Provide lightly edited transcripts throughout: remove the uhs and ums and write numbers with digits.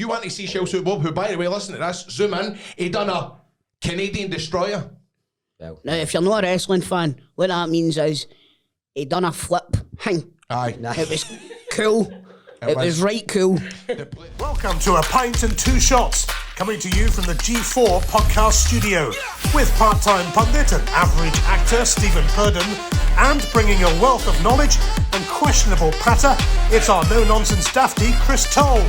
you want to see Celtic Bob, who, by the way, listen to this, zoom in, he done a Canadian destroyer. Well, Now, if you're not a wrestling fan, what that means is he done a flip thing. Aye. It was cool. It was right cool. Welcome to A Pint and Two Shots, coming to you from the G4 podcast studio, with part-time pundit and average actor Stephen Purden, and bringing a wealth of knowledge and questionable patter, it's our no-nonsense dafty Chris Toll.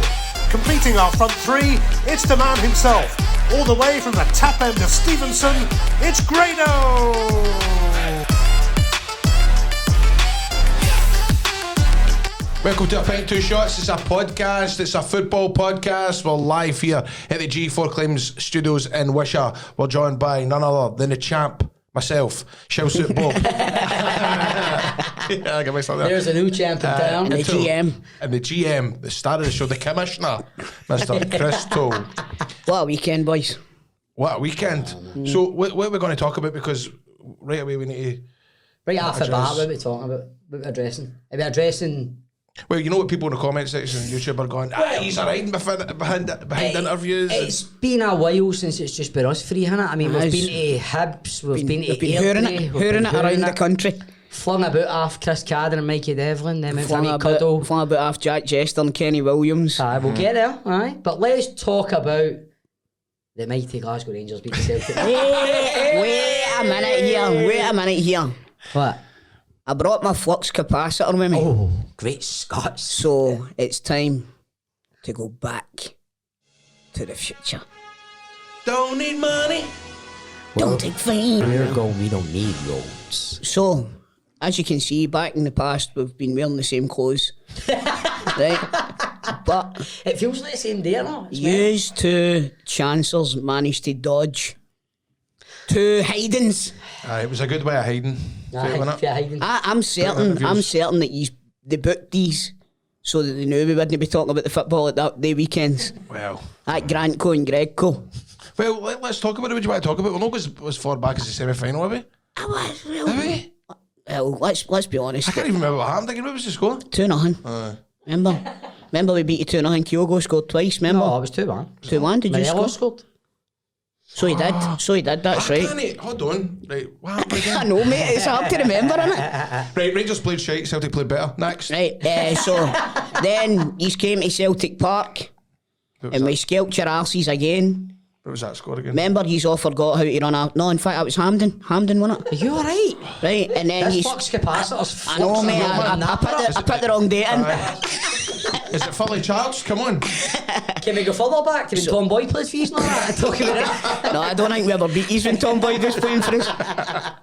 Completing our front three, it's the man himself, all the way from the tap end of Stevenson, it's Grado! Welcome to A Pint 2 Shots. It's a podcast. It's a football podcast. We're live here at the G4 Claims Studios in Wishaw. We're joined by none other than the champ, myself, Celtic Bob. Yeah, I got myself there. there's a new champ in town. The GM. And the GM, the star of the show, the commissioner, Mr. Chris Toll. What a weekend, boys. What a weekend. So, what are we going to talk about? Because right away we need to... Right off the bat, what are we talking about? What are we addressing? Are we addressing... Well, you know what people in the comment section on YouTube are going, he's hiding behind interviews. It's been a while since it's just been us three, hasn't it? I mean, we've been to Hibs, we've been to hooring it around the country. Flung about off Chris Cadder and Mikey Devlin, then went for Flung a cuddle. about off Jack Jester and Kenny Williams. We'll get there, aye. But let's talk about the mighty Glasgow Rangers beating Celtic. Wait a minute here. What? I brought my flux capacitor with me. Oh, great Scots. So it's time to go back to the future. Don't need money. Don't take fame. We're going, we don't need roads. So, as you can see, back in the past, we've been wearing the same clothes. Right? But It feels like the same day, no? yous two chancers managed to dodge two hidings. It was a good way of hiding. I'm certain that they booked these so that they knew we wouldn't be talking about the football at that day weekends. Well, At Grantco and Gregco. well, let's talk about it. What do you want to talk about? We're not as far back as the semi-final, are we? Are we? Well, let's be honest. I can't even remember what happened. What was the score? 2-0. Remember we beat you 2-0. Kyogo scored twice, remember? No, it was 2-1. 2-1, did you score? Scored. So he did, that's right. Hold on. Right, what happened again? I know, mate, it's hard to remember, isn't it? Right, Rangers played shite, Celtic played better. Next. Right, so then he came to Celtic Park and we scalped your arses again. What was that score again? Remember, he's all forgot how to run a... No, in fact, it was Hampden, wasn't it? Are you alright? Right, and then This he's... flux capacitor's I know, mate, I put the wrong date in. Is it fully charged? Come on. Can we go further back to when Tom Boyd plays for you? No, talking about that. No, I don't think we ever beat these when Tom Boyd was playing for us.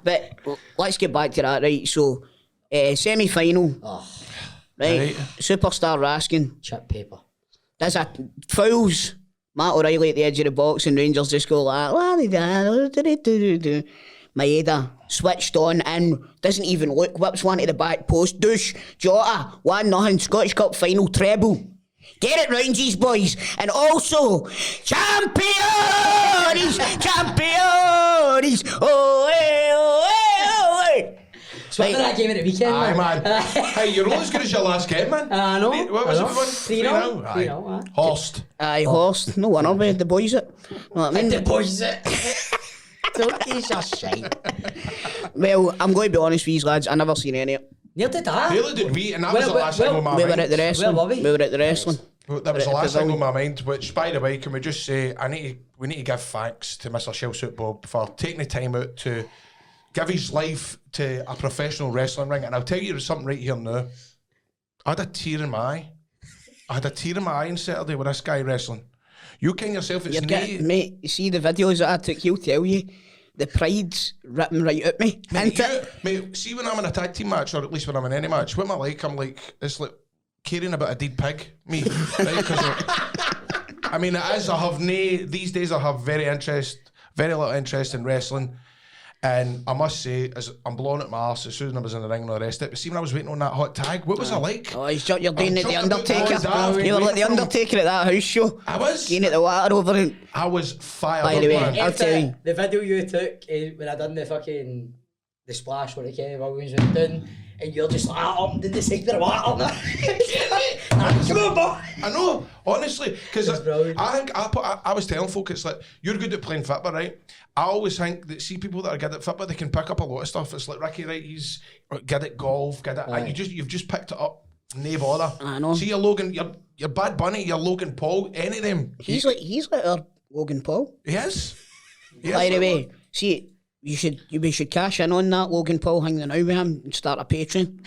But let's get back to that, right? So, semi-final, right? Superstar Raskin Chip paper. does a fouls Matt O'Reilly at the edge of the box and Rangers just go like, Maeda switched on and doesn't even look, whips one to the back post, douche, Jota, 1-0, Scottish Cup final treble. Get it round these boys. And also, champions! Oh, hey, oh, hey, oh, hey. So right. That game at the weekend, aye, man. Hey, you're all as good as your last game, man. I know. What was it? 3-0. Aye. Horst. Aye, Horst. No winner, we had the boys it. Know what I mean? The boys it. Don't use your shite. Well, I'm going to be honest with you lads, I never seen any of it. Neil did that. Nearly did we, and that was the last thing on my mind. We were at the wrestling. We were at the wrestling. That was the last thing on my mind, which, by the way, can we just say, we need to give thanks to Mr. Celtic Bob for taking the time out to give his life to a professional wrestling ring. And I'll tell you something right here now. I had a tear in my eye. On Saturday with this guy wrestling. You king yourself, it's mate, you see the videos that I took, he'll tell you, the pride's ripping right at me. Mate, see when I'm in a tag team match, or at least when I'm in any match, what am I like? I'm like, it's like caring about a dead pig, me. Right? I mean, it is, these days I have very little interest in wrestling. And I must say, as I'm blowing at my arse as soon as I was in the ring and all the rest of it. But see, when I was waiting on that hot tag, what was I like? Oh, you're doing it, the Undertaker. You were like the Undertaker at that house show. I was. Getting at the water over it. I was fired By up, the way, man. I'll tell you. The video you took when I done the splash where Kenny Williams went down, and you're just like, up in the side of the water. Come on, boy. I know, honestly, because It's brilliant. I think I was telling folk, it's like, you're good at playing football, right? I always think that, see, people that are good at football, they can pick up a lot of stuff. It's like Ricky, right? He's good at golf, good at you've just picked it up. No bother. I know. See, you're Logan, you're Bad Bunny, you're Logan Paul, any of them. He's like our Logan Paul. He is. He is By the like way, see, we should cash in on that Logan Paul hanging out with him and start a Patreon.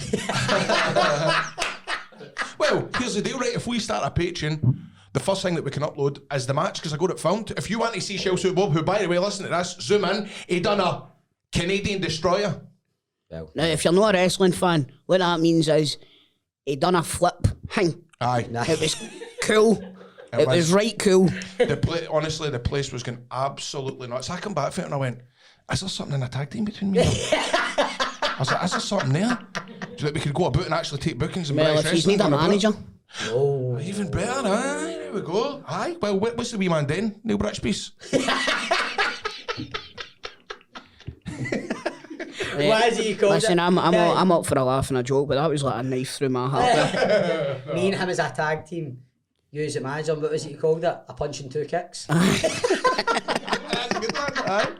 Well, here's the deal, right? If we start a Patreon, the first thing that we can upload is the match, because I got it filmed. If you want to see Chelsea Bob, who, by the way, listen to this, zoom in, he done a Canadian destroyer. Well, Now, if you're not a wrestling fan, what that means is he done a flip hang. Aye. It was cool. It was right cool. Honestly, the place was going absolutely nuts. I come back from it and I went, is there something in the tag team between me and him? I was like, is there something there? So that we could go about and actually take bookings and Well, British if you wrestling need a on about. manager, Even better, aye, there we go. Aye, well, what's the wee man doing? Neil Britchpiece? why is he called listen, it? I'm up for a laugh and a joke, but that was like a knife through my heart. there. Me and him as a tag team. You as a manager, what was it you called it? A punch and two kicks. That's a good one, aye.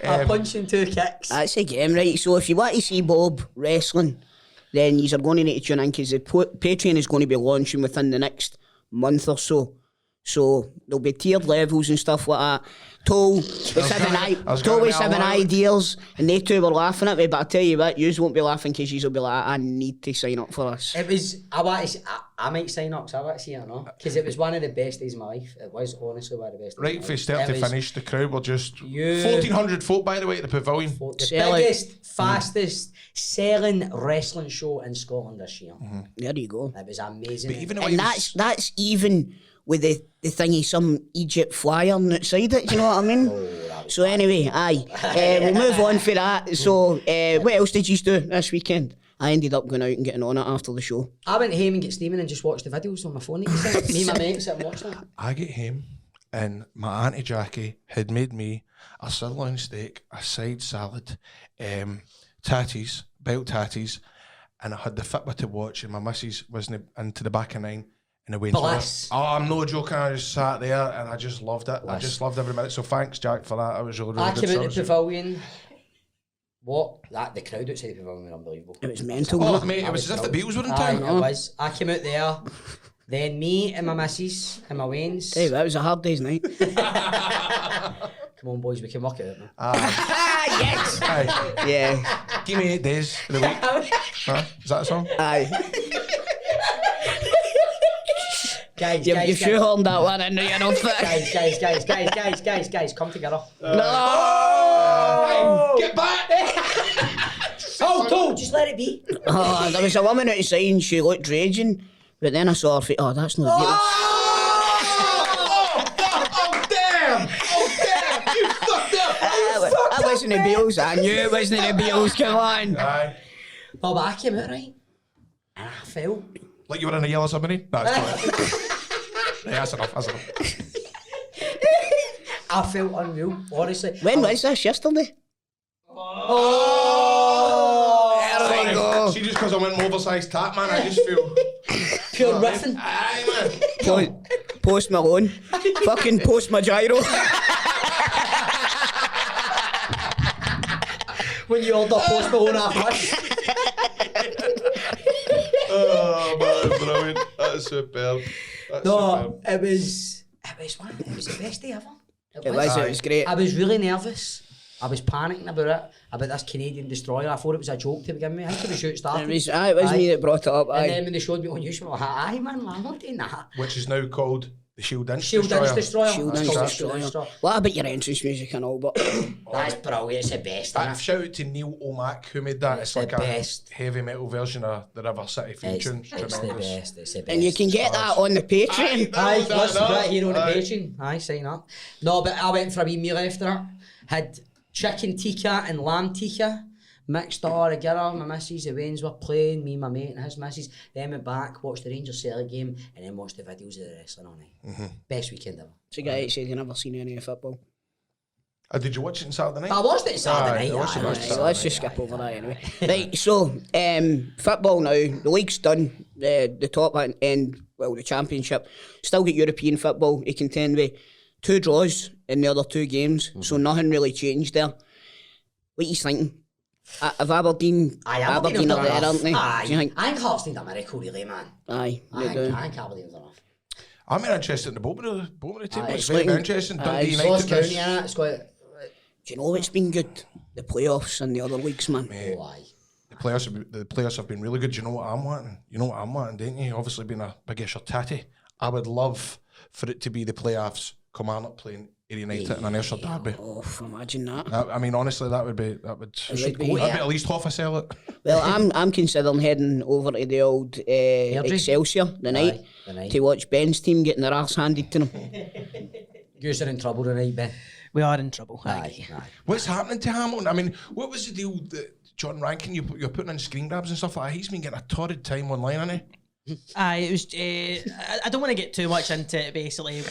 A punch and two kicks. That's a game, right? So if you want to see Bob wrestling, then you're going to need to tune in because the Patreon is going to be launching within the next month or so. So there'll be tiered levels and stuff like that. Toll with seven ideas, and they two were laughing at me, but I tell you what, yous won't be laughing because yous will be like, I need to sign up for this. It was, I might sign up, so I want to see it or not. Because it was one of the best days of my life. It was honestly one of the best days Right of my from life. start to It was finish, the crowd were just You- 1,400 folk, by the way, at the pavilion. The Celtic. biggest, fastest selling wrestling show in Scotland this year. There you go. It was amazing. But even the way And he was- that's even with the thingy, some Egypt flyer on the outside it, do you know what I mean? So anyway, we'll move on for that. So what else did you do this weekend? I ended up going out and getting on it after the show. I went home and get Stephen and just watched the videos on my phone. That you sent. Me and my mate sat and watched it. I get home and my auntie Jackie had made me a sirloin steak, a side salad, tatties, belt tatties, and I had the Fitbit to watch, and my missus wasn't into the back of 9 and away. Bliss. Oh, I'm no joking. I just sat there and I just loved it. I just loved every minute. So thanks, Jack, for that. It was really, really I good came out the service. pavilion. The crowd outside the pavilion were unbelievable. It was mental. Oh, wasn't it? mate, it was as if the Beatles were in Aye, town. it was. I came out there. Then me and my missus and my Waynes. Hey, that was a hard day's night. Come on, boys, we can work it out, man. Yes! Aye. Yeah. Give me 8 days of the week. Huh? Is that a song? Aye. Guys, You've guys, shoehorned that one in there, you know. guys, come together. Oh! Get back! Oh, Toll, just let it be. Oh, there was a woman outside and she looked raging, but then I saw her feet. Oh, that's not the Oh, damn! Oh, damn! You fucked up! That wasn't the Beatles. I knew it wasn't the Beatles. Come on. Aye. Oh, but I came out right. And I felt. Like you were in a yellow submarine? No, it's not. Yeah, that's enough, that's enough. I felt unreal, honestly. When was this? Yesterday? Oh! There we go. See, just because I went oversized tap, man, I just feel... Pure riffing. Aye, man. Post Malone. Fucking post my gyro. When you order Post Malone after lunch. Oh, man, brilliant. That is superb. That's No, superb. it was the best day ever. It was great. I was really nervous. I was panicking about this Canadian destroyer. I thought it was a joke to begin with. I think it was shoot started. It was me that brought it up. And Aye. then when they showed me on YouTube, I was like, aye man, I'm not doing that. Which is now called the Shield Inch Shield Destroyer. Inch Destroyer. Shield It's Inch called the Destroyer. Shield Inch What about your entrance music and all? But That's brilliant. It's the best. Shout out to Neil O'Mac who made that. It's the like a best. heavy metal version of the River City theme It's tune. the Tremendous. best. It's the best. and you can get that on the Patreon. Aye, No, listen to no. that here on the Aye. Patreon. Aye, sign up. No, but I went for a wee meal after it. Had chicken tikka and lamb tikka mixed all together. My missus, the Waynes were playing, me, my mate and his missus. Then went back, watched the Rangers Celtic game, and then watched the videos of the wrestling all night. Best weekend ever. It's a guy that said you never seen any of football. Did you watch it on Saturday night? I watched it Saturday I watched it night. last Right, Saturday let's night. just skip over that anyway. Right, so football now. The league's done. The top end, well, the championship. Still got European football to contend with. 2 draws in the other 2 games, so nothing really changed there. What are you thinking? Have Aberdeen Aberdeen are there, aren't they? Aye. Do you think? I think Hearts need a miracle, really, man. Aye, I they do. think Aberdeen's enough. I'm very interested in the Bowman team. It's it's very, very looking- interesting. aye, Dundee it's Ross United. County, this- innit? It's quite... Do you know what's been good? The playoffs and the other leagues, man. Oh, aye. The players have been really good. Do you know what I'm wanting? You know what I'm wanting, don't you? Obviously, being a big-ish tatty, I would love for it to be the playoffs. Kilmarnock playing Ayr United in an Ayrshire derby. Oh, imagine that. I mean, honestly, that would be would be, that'd be yeah. at least half a sell it. Well, I'm considering heading over to the old Excelsior the night to watch Ben's team getting their arse handed to them. You're in trouble tonight, Ben. We are in trouble. Aye. What's happening to Hamilton? I mean, what was the deal that John Rankin, you're putting in screen grabs and stuff like that? He's been getting a torrid time online, hasn't he? Aye, it was. I don't want to get too much into it. Basically,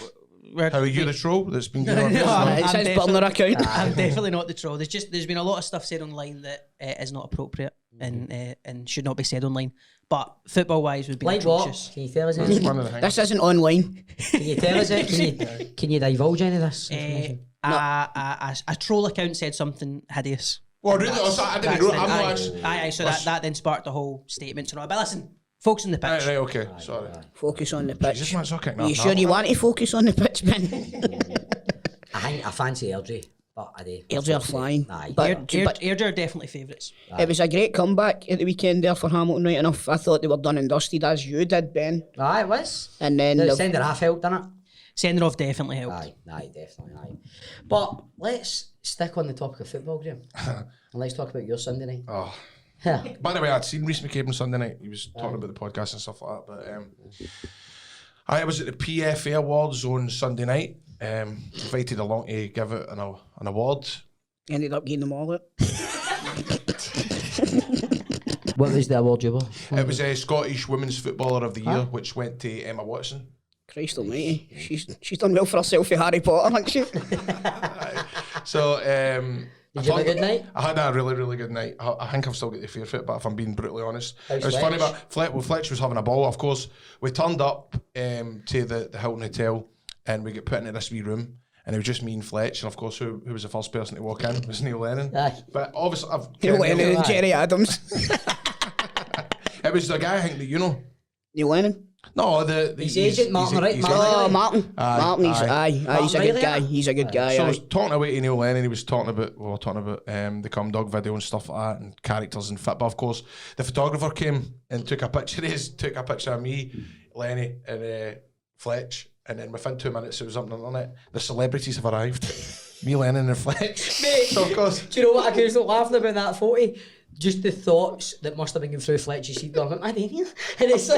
How are you the troll that's been going on? No, I'm It's his definitely- burner account. I'm definitely not the troll. There's been a lot of stuff said online that is not appropriate and should not be said online. But football wise, would be Like what? atrocious. Can you tell us anything? One of the things. This isn't online. Can you tell us it? Can you divulge any of this information? A troll account said something hideous. Well, really, I didn't know. I'm not actually. Aye, so that then sparked the whole statement. So, no, but listen, focus on the pitch. Right, okay, sorry. Focus on the pitch. Jesus, man, it's not kicking Are you off sure now. you want to focus on the pitch, Ben? I think I fancy Airdrie, but I do. Airdrie are flying. Aye. But Airdrie are definitely favourites. it was a great comeback at the weekend there for Hamilton, right enough. I thought they were done and dusted, as you did, Ben. Aye, it was. And then The they've- sender half helped, didn't it? Sending off definitely helped. Aye, definitely, aye. But let's stick on the topic of football, Graham. And let's talk about your Sunday night. Oh. Yeah. By the way, I'd seen Reece McCabe on Sunday night. He was talking about the podcast and stuff like that. But I was at the PFA Awards on Sunday night. Invited along to give out an award. ended up getting them all out. What was the award you won? It was a Scottish Women's Footballer of the Year, which went to Emma Watson. Christ almighty. She's done well for herself with Harry Potter, hasn't she? So, Did you have a good night? I had a really, really good night. I think I've still got the fear for it, but if I'm being brutally honest. How's It was funny, Fletch? but Fletch was having a ball, of course. We turned up to the Hilton Hotel and we got put into this wee room. And it was just me and Fletch, and of course, who was the first person to walk in? It was Neil Lennon. Aye. But obviously, Neil Lennon and Aye. Jerry Adams. it was the guy I think that you know. Neil Lennon? No, His agent, Martin, right? Martin. Oh, Martin. Aye, Martin, he's, aye. he's a Martin good guy. Riley, He's a good guy. So I aye. was talking away to Neil Lennon. He was talking about the Come Dog video and stuff like that, and characters and fit. But of course, the photographer came and took a picture of me, Lenny, and Fletch. And then within 2 minutes, it was up on the internet. The celebrities have arrived. Me, Lennon, and Fletch. Mate, So of course, do you know what I couldn't stop laughing about that photo? Just the thoughts that must have been going through Fletch's head going, my Daniel. And it's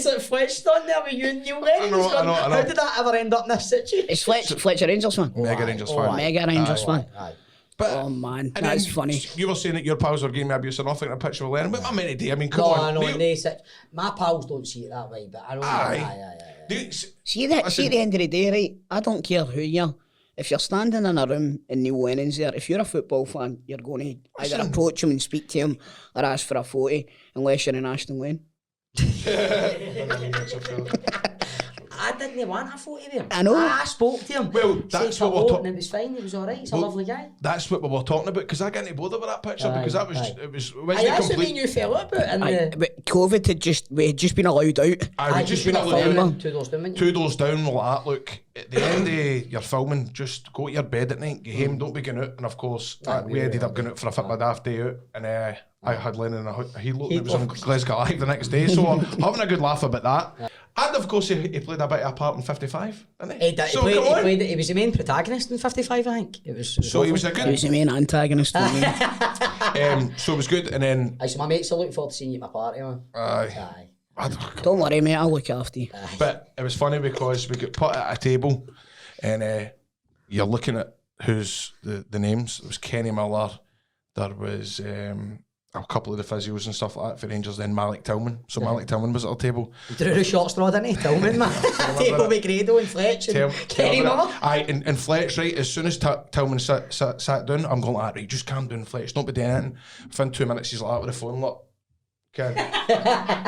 like Fletch standing there with you and Neil Lennon. I know, He's going, I know. how did that ever end up in this situation? Is Fletch a Rangers fan? Mega Rangers fan. Mega Rangers fan. Aye. But Oh man, and that's then funny. You were saying that your pals were giving me abuse and nothing. A picture of Lennon. What am I meant to do? I mean, come No, on. I know, Neil- and they said, my pals don't see it that way, but I know. Aye. Dude, See at the end of the day, right? I don't care who you are. If you're standing in a room and Neil Lennon's there, if you're a football fan, you're going to either approach him and speak to him or ask for a photo, unless you're in Ashton Lane. I didn't want a photo of him. I know. I spoke to him. Well, said that's what we're hello, talk- and it was fine. He was all right. He's a Well, lovely guy. That's what we were talking about, because I got into bother with that picture because that was aye. it was Aye, wasn't that's what me complete. and you fell out about. And But COVID we had just been allowed out. I would just been able to do filming. 2 doors down, weren't you? 2 doors down. Well, that look at the end of your filming, just go to your bed at night, get home, don't be going out. And of course, we ended up going out for a fit my daft day out, and I had Lennon in a heel look. It was on Glasgow Live the next day, so having a good laugh about that. And of course, he played a bit of a part in 55, didn't he? He, did, So he, come played, on. he, played, he was the main protagonist in 55, I think. It was So he was a He was good. the main antagonist for me. So it was good, and then Aye, so my mates are looking forward to seeing you at my party, man. Aye. Don't worry, mate, I'll look after you. But it was funny because we got put at a table, and you're looking at who's the names. It was Kenny Miller. There was a couple of the physios and stuff like that for Rangers, then Malik Tillman. So Malik Tillman was at our table. Drew the short straw, didn't he? Tillman, man. Table with Grado and Fletch and Kenny Miller. Aye, and Fletch, right, as soon as Tillman sat down, I'm going like, right, just calm down, Fletch, don't be doing anything. Within 2 minutes, he's like that with the phone, look.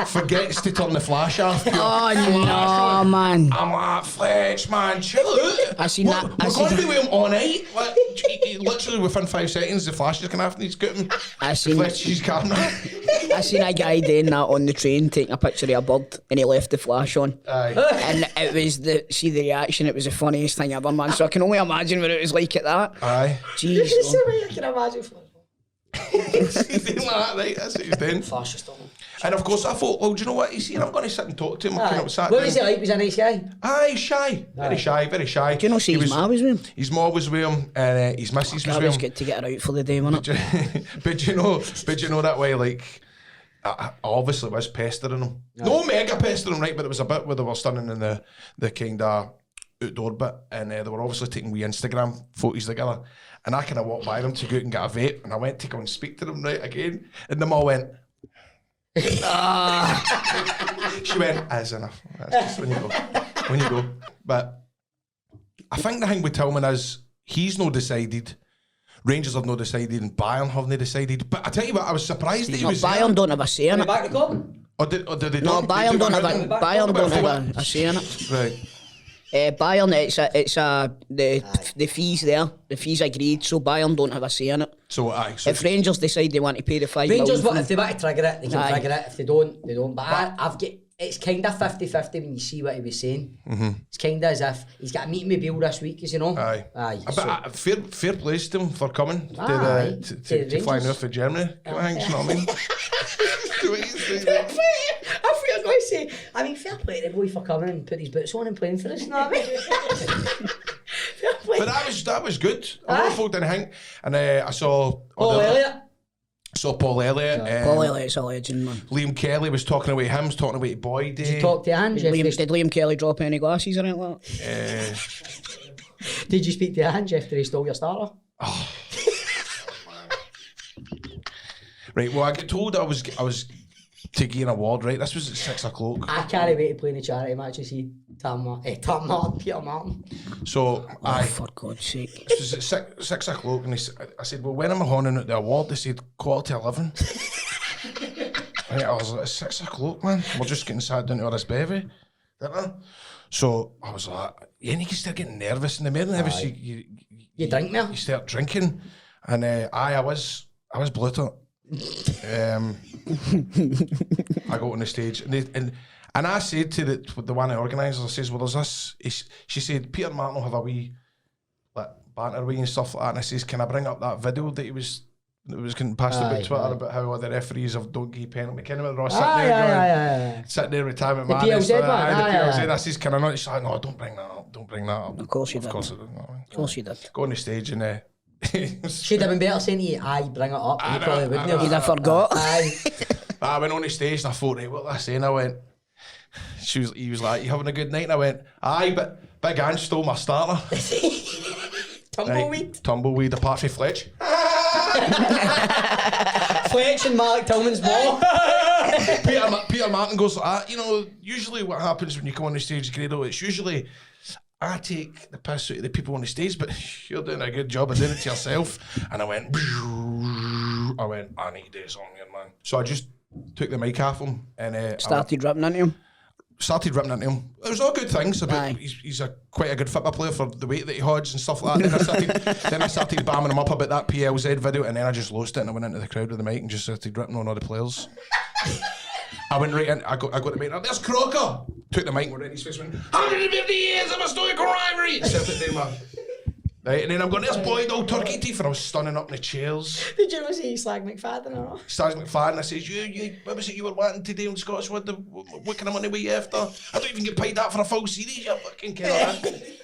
Forgets to turn the flash off. Oh no, man. I'm like, Fletch, man, chill out. I seen that. We're going to be with him all night. Like, literally within 5 seconds, the flash is going after he's got him. Fletch, he's calm now. I seen a guy doing that on the train, taking a picture of a bird, and he left the flash on. Aye. And it was the reaction. It was the funniest thing ever, man. So I can only imagine what it was like at that. Aye. Jeez. It's the way I can imagine Fletch. He's doing like that, right? That's what he's doing. Flash is still. And of course, I thought, well, do you know what? You see, I'm going to sit and talk to him. Kind of sat What down. was he like? Was he a nice guy? Aye, shy. Very shy, very shy. Do you know see his ma was with him? His ma was with him, and his missus was That with was him. good to get her out for the day, wasn't it? But you know that way, like, I obviously was pestering him. No mega pestering, right? But it was a bit where they were standing in the kind of outdoor bit, and they were obviously taking wee Instagram photos together. And I kind of walked by them to go out and get a vape, and I went to go and speak to them, right, again. And them all went, she went, that's enough. That's just when you go. But I think the thing with Tillman is he's not decided. Rangers have not decided, and Bayern haven't decided. But I tell you what, I was surprised that he was Bayern there. don't have a say in Are it. we back recording? Or did they No, not? Bayern don't have Bayern a say in it. Right. Bayern, the fees there. The fees agreed, so Bayern don't have a say in it. So aye. So If Rangers decide they want to pay the $5 Rangers, million, if they want to trigger it, they can Aye. trigger it. If they don't, they don't. But I've got, it's kind of 50-50 when you see what he was saying. It's kind of as if he's got a meeting with Bill this week, as you know. Aye. But fair plays to him for coming Aye. to flying off for Germany. You know what I mean? I feel like I say, I mean, fair play to the boy for coming and putting his boots on and playing for us, you know what I mean? Fair play. But that was good. A lot of folk didn't think. And I saw Paul Elliott. Saw Paul Elliott. Paul Elliott's a legend, man. Liam Kelly was talking about him, talking about Boyd. Did you talk to Ange? Did Liam Kelly drop any glasses or anything like that? Did you speak to Ange after he stole your starter? Right, well, I got told I was to get an award, right? This was at 6 o'clock. I can't wait to play in the charity match to see Tom Martin, Peter Martin. So, For God's sake. this was at 6 o'clock, and I said, well, when am I handing out the award? They said, 11:15. Right, I was like, it's 6 o'clock, man. We're just getting sat down to this bevy. So, I was like, yeah, and you can start getting nervous, and the more nervous you drink more? You start drinking. And I was bloated. I got on the stage, and I said to the one of the organisers, I says, well, there's this. She said, Peter Martin will have a wee like banter wee and stuff like that. And I says, can I bring up that video that was getting passed about Twitter about how other referees don't give penalty? McKenna were all sitting there retirement man. The PLZ one. I says, can I not? She's like, no, don't bring that up. Don't bring that up. Of course you did. Of course I did. Of course you did. Go on the stage and. Should have been better saying to you, aye, bring it up. You probably wouldn't have. You'd have forgot. Aye. I went on the stage and I thought, right, what was I saying? I went, he was like, you having a good night? And I went, aye, but Big Ange stole my starter. Tumbleweed. Right, tumbleweed, apart from Fletch. Fletch and Malik Tillman's ball. Peter Martin goes like that. You know, usually what happens when you come on the stage, Grado, it's usually I take the piss out of the people on the stage, but you're doing a good job of doing it to yourself. And I went, I need to do something here, man. So I just took the mic off him and Started ripping into him. Started ripping into him. It was all good things about he's quite a good football player for the weight that he holds and stuff like that. Then I started bamming him up about that PLZ video, and then I just lost it and I went into the crowd with the mic and just started ripping on all the players. I went right in, I got the mic, there's Crocker! Took the mic and went in his face, went, 150 years of historical rivalry! And set it there, man. Right, and then I'm going, there's Boyd, old turkey teeth, and I was standing up in the chairs. Did you ever see Slag McFadden or not? Slag McFadden, I says, what was it you were wanting to do in Scottish? What kind of money were you after? I don't even get paid that for a full series, you fucking kid.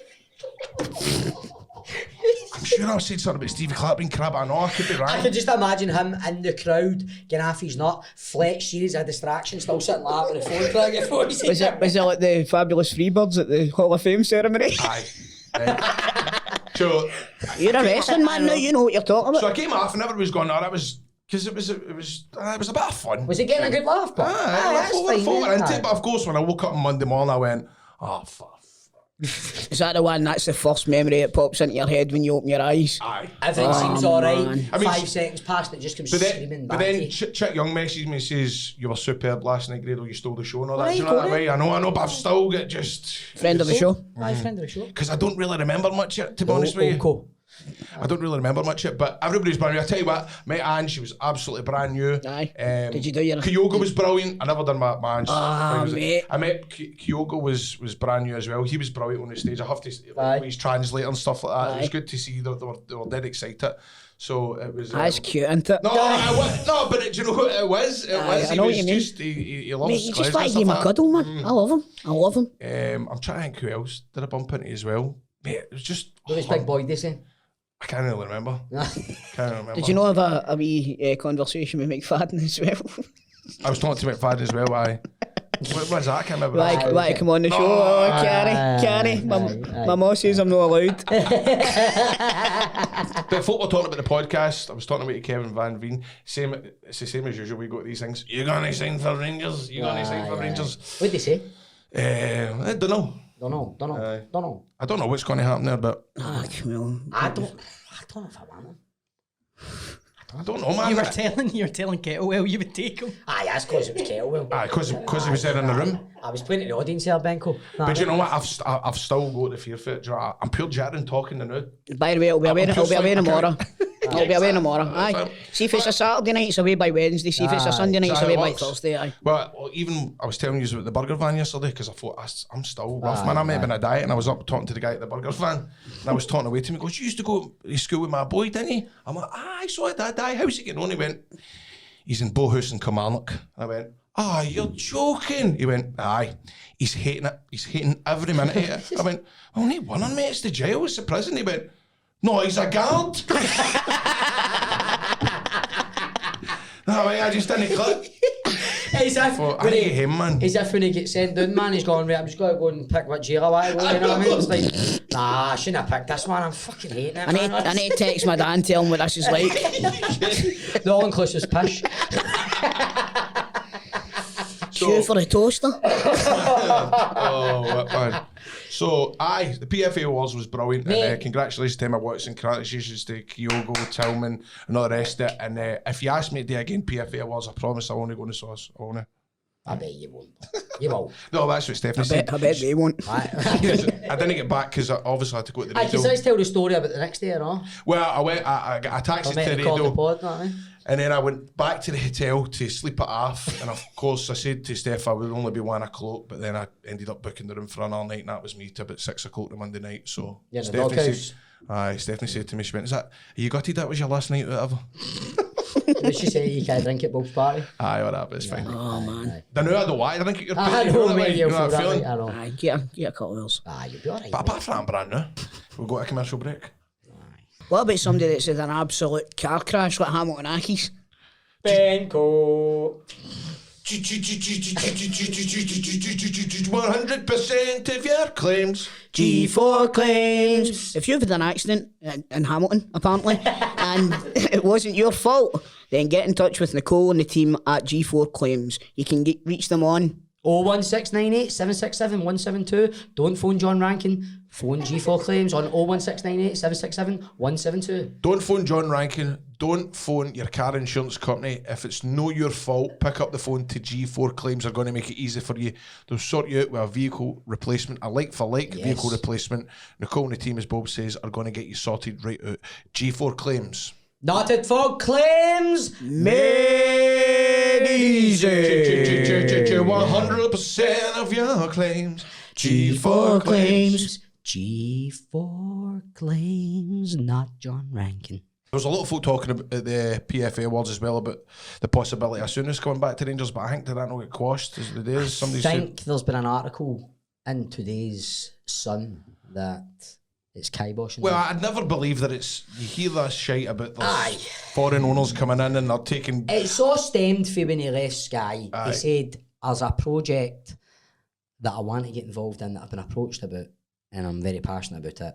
I'm sure I said something about Stevie Clark being crap, I know, I could be right. I could just imagine him in the crowd getting off his nut, Fletch series of distraction, still sitting like with the phone trying to get phone. Was it like the Fabulous Freebirds at the Hall of Fame ceremony? Aye. So, You're a wrestling man now, you know what you're talking about. so I came off and everybody was going, oh, that was Because it was a bit of fun. Was it getting a good laugh? But I that's thought fine. into it, but of course when I woke up on Monday morning I went, oh fuck. Is that the one that's the first memory that pops into your head when you open your eyes? Aye. Everything seems alright. man. I mean, 5 seconds past it just comes But screaming back. then Chick Young messaged me and says, you were superb last night, Grado, you stole the show and all that. Right, Do you know that got way? I know, but I've still got just... Friend of the show. Aye, friend of the show. Because I don't really remember much yet, to be honest with you. Cool. I don't really remember much yet, but everybody's brand new. I tell you what, met Anne, she was absolutely brand new. Aye. Did you do your... Kyogo was brilliant. I never done my Anne's. mate. I met Kyogo was brand new as well. He was brilliant on the stage. I have to Aye. he's translator and stuff like that. It was Aye. good to see they were dead excited. So it was. That's cute, isn't it? No, but do you know what it was? It was. I He know was what you mean. just he loves Mate, you just Glasgow like and to give him a stuff like cuddle, man. I love him. I'm trying to think who else did I bump into as well. Mate, it was just. What was Big Boy this saying? I can't really remember. Did you know have a wee conversation with McFadden as well? I was talking to McFadden as well. Aye. What was that? I can't remember. Right, come on the show. Oh, Carrie. My mom says I'm not allowed. But folk were talking about the podcast. I was talking about to Kevin Van Veen. It's the same as usual. We go to these things. You're going to sign for Rangers. You're going to sign for Rangers. What'd they say? I don't know. Don't know. I don't know what's going to happen there, but Well, I don't know if I want him. I don't know, man. You were telling Kettlewell you would take him. Aye, that's because it was Kettlewell. Aye, because he was there in the room. I was playing to the audience here, Benko. But you know what? I've still got the fear for it. Do you know, I'm pure jattering talking now. by the way, I'll be away tomorrow. I'll be away tomorrow. Aye. fine. See if it's a Saturday night, it's away by Wednesday. See if it's a Sunday night, it's Is that away how it by works? Thursday. Aye. Well, even I was telling you about the burger van yesterday because I thought I'm still rough, man. I may have been a diet and I was up talking to the guy at the burger van and I was talking away to him. He goes, you used to go to school with my boy, didn't you? I'm like, aye, so I did. Aye, how's he getting on? He went, he's in Ayr and Carmunnock. I went, ah, you're joking. He went, aye, he's hating it. He's hating every minute of it. I went, well, only one on me, it's the jail, it's the prison. He went, no, he's a guard. No, I just didn't click. As if I when hate him, man. As if when he gets sent down, man, he's going, right, I'm just going to go and pick what jail I want to go, you know what I mean? It's like, nah, I shouldn't have picked this one, I'm fucking hating it, I need to text my dad and tell him what this is like. The all-inclusive pish. Chew for the toaster. Oh, what man. So, aye, the PFA Awards was brilliant. And Mate. congratulations to Emma Watson, congratulations to Kyogo, Tillman, and all the rest of it. And if you ask me to do again PFA Awards, I promise I'll only go to sauce. I won't. I bet you won't. You won't. No, that's what Stephanie said. I bet they won't. I didn't get back because I obviously had to go to the Aye, radio. let's tell the story about the next day, no? Well, I got a taxi to the Record the radio. pod, know what I mean? And then I went back to the hotel to sleep at half. And of course, I said to Steph I would only be 1 o'clock, but then I ended up booking the room for another night, and that was me to about 6 o'clock the Monday night. So Yeah, the doghouse. Stephanie said to me, she went, are you gutted that was your last night or whatever? What she say, you can't drink at Bob's party? Aye, whatever, it's fine. Oh, man. I know I don't want to drink at your I party, you know, know that way, mate, you you'll know feel that that feeling? way, I know. Aye, get a couple of wheels. Ah, you'll be alright. But apart from that, brand new, we'll go to a commercial break. What about somebody that's had an absolute car crash like Hamilton Ackies? Benko. 100% of your claims. G4 claims. If you've had an accident in Hamilton, apparently, and it wasn't your fault, then get in touch with Nicole and the team at G4 Claims. You can reach them on 01698 767 172. Don't phone John Rankin. Phone G4 Claims on 01698 767 172. Don't phone John Rankin. Don't phone your car insurance company. If it's no your fault, pick up the phone to G4 Claims. They're going to make it easy for you. They'll sort you out with a vehicle replacement, a like-for-like vehicle replacement. Nicole and the team, as Bob says, are going to get you sorted right out. G4 Claims. Not at fault claims. Made Easy. 100% of your claims. G4 Claims. G4 Claims, not John Rankin. There was a lot of folk talking about at the PFA Awards as well about the possibility of Souness coming back to Rangers, but I think did that not get quashed as the days? Somebody I think there's been an article in today's Sun that it's kiboshing. Well, I'd never believe that it's... You hear that shite about those Aye. foreign owners coming in and they're taking... It's all stemmed from when he left Sky. Aye. He said, there's a project that I want to get involved in that I've been approached about, and I'm very passionate about it,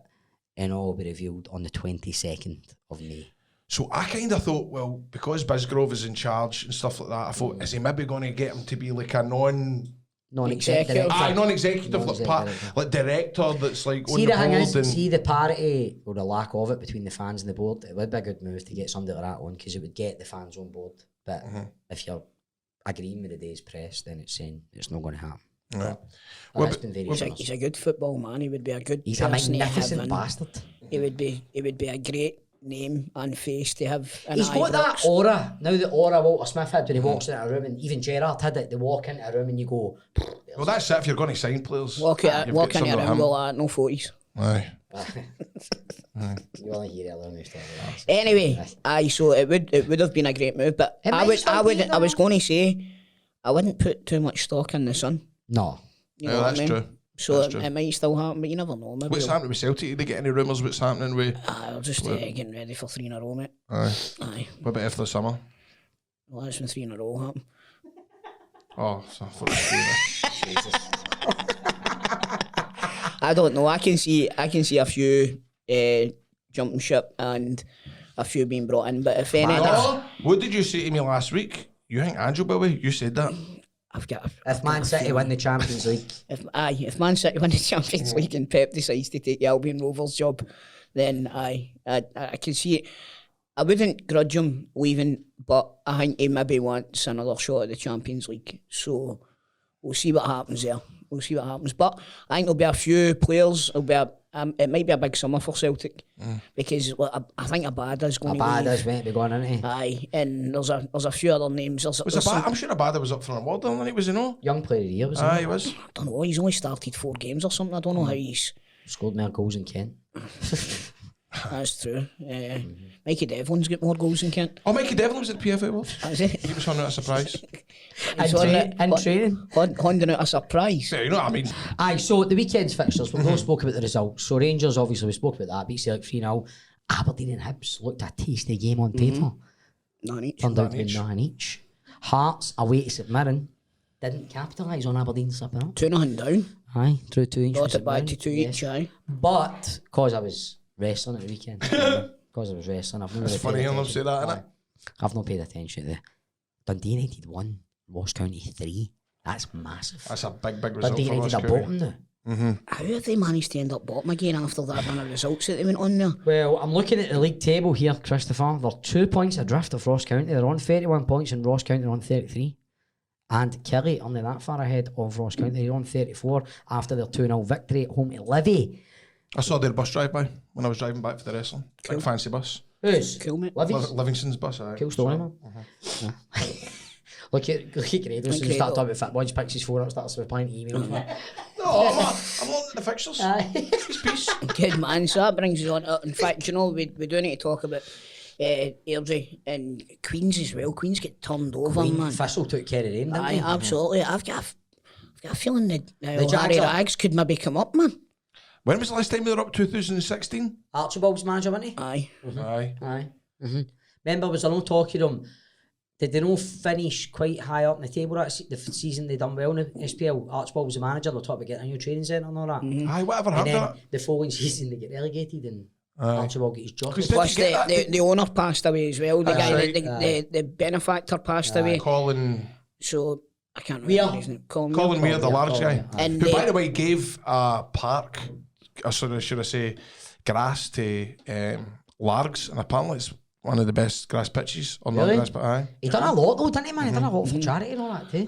and all will be revealed on the 22nd of May. So I kind of thought, well, because Bisgrove is in charge and stuff like that, I thought, is he maybe going to get him to be like a Non-executive. non-executive, Non-executive. like director that's like See, on the the thing board is, and see the parity or the lack of it between the fans and the board, it would be a good move to get somebody like that on, because it would get the fans on board. But if you're agreeing with the day's press, then it's saying it's not going to happen. Yeah. Well, that's been very generous. He's a good football man. He would be a good. He's a person to have magnificent in. bastard. He would be a great name and face to have. He's got that aura. Now the aura Walter Smith had when he walks into a room, and even Gerrard had it. They walk into a room and you go. well, that's it. If you're going to sign players, Walk into a room with no 40s. Aye. You only hear it when Anyway, so it would have been a great move, but It I might still be, I was going to say I wouldn't put too much stock in the sun. No. You know Yeah, what that's I mean? true. So That's true. it might still happen, but you never know. Maybe What's happening with Celtic? Did they get any rumours what's happening with? I'll just getting ready for 3 in a row, mate. Aye. Aye. What about after the summer? Well, that's when 3 in a row happen. Oh, so I thought it was I don't know. I can see a few jumping ship and a few being brought in, but if any, What did you say to me last week? You think Andrew will be? You said that. I've got. If Man City win the Champions League, If Man City win the Champions League and Pep decides to take the Albion Rovers job, then I can see it. I wouldn't grudge him leaving, but I think he maybe wants another shot at the Champions League. So we'll see what happens there. We'll see what happens. But I think there'll be a few players. It might be a big summer for Celtic because I think Abada's going to leave. Abada's meant to be going, isn't he? Aye, and there's a few other names. I'm sure Abada was up for an award, wasn't he? Was he no? Young player of the year, wasn't Aye, he? he was. I don't know. He's only started 4 games or something. I don't know how he's. Scored more goals than Kent. That's true. Mikey Devlin's got more goals than Kent. Oh, Mikey Devlin was at the PFA Awards. Is it? He was handing out a surprise. And training. Handing out a surprise. Yeah, you know what I mean? Aye, so the weekend's fixtures, we've not spoke about the results. So Rangers, obviously, we spoke about that. Beat Celtic 3-0. Aberdeen and Hibs looked a tasty game on paper. None each. Turned out to be 9 each. Hearts, away to St Mirren, didn't capitalise on Aberdeen slipping up. 2-0 down. Aye, drew 2 each. Brought it back to 2 each, aye. But, because I was wrestling at the weekend, because I was wrestling, I've not It's really funny paid hearing them attention. say that, innit? Aye. I've not paid attention to the Dundee United 1, Ross County 3. That's massive. That's a big result Dundee for United Ross are County. bottom now. How have they managed to end up bottom again after that run of results that they went on there? Well, I'm looking at the league table here, Christopher. They're 2 points adrift of Ross County. They're on 31 points and Ross County are on 33. And Kelly only that far ahead of Ross County. They're on 34 after their 2-0 victory at home to Livy. I saw their bus drive by when I was driving back for the wrestling. Big fancy bus. Who's? Cool, mate. Livy's? Livingston's bus, aye. Cool story, man. Yeah. Look at Grado, as soon as you start talking about Fat Boy, just picks his phone up, starts with Pint emails. No, I'm looking at the fixtures. Peace. Good man, so that brings us on. In fact, you know, we do need to talk about Airdrie and Queens as well. Queens get turned over, man. Thistle took care of them, didn't Aye, they? absolutely. I've got a feeling that Jags Harry are- Rags could maybe come up, man. When was the last time they were up? 2016? Archibald's manager, wasn't he? Aye. Aye. Aye. Remember, was there no talk of them? Did they not finish quite high up in the table that the season they done well in the SPL? Archibald was the manager, they were talking about getting a new training centre and all that. Aye, whatever And happened to then that? the following season they get relegated and Archibald get his job. Because Plus, Did you get that? the owner passed away as well. The That's guy, right. the benefactor passed away. Colin So I can't remember Weir. his name. Colin Weir, the large guy. And Who, by they- the way, gave a park, should I say, grass to Largs, and apparently it's one of the best grass pitches on Really? the grass. But aye. He done a lot though, didn't he, man? He done a lot for charity and all that too.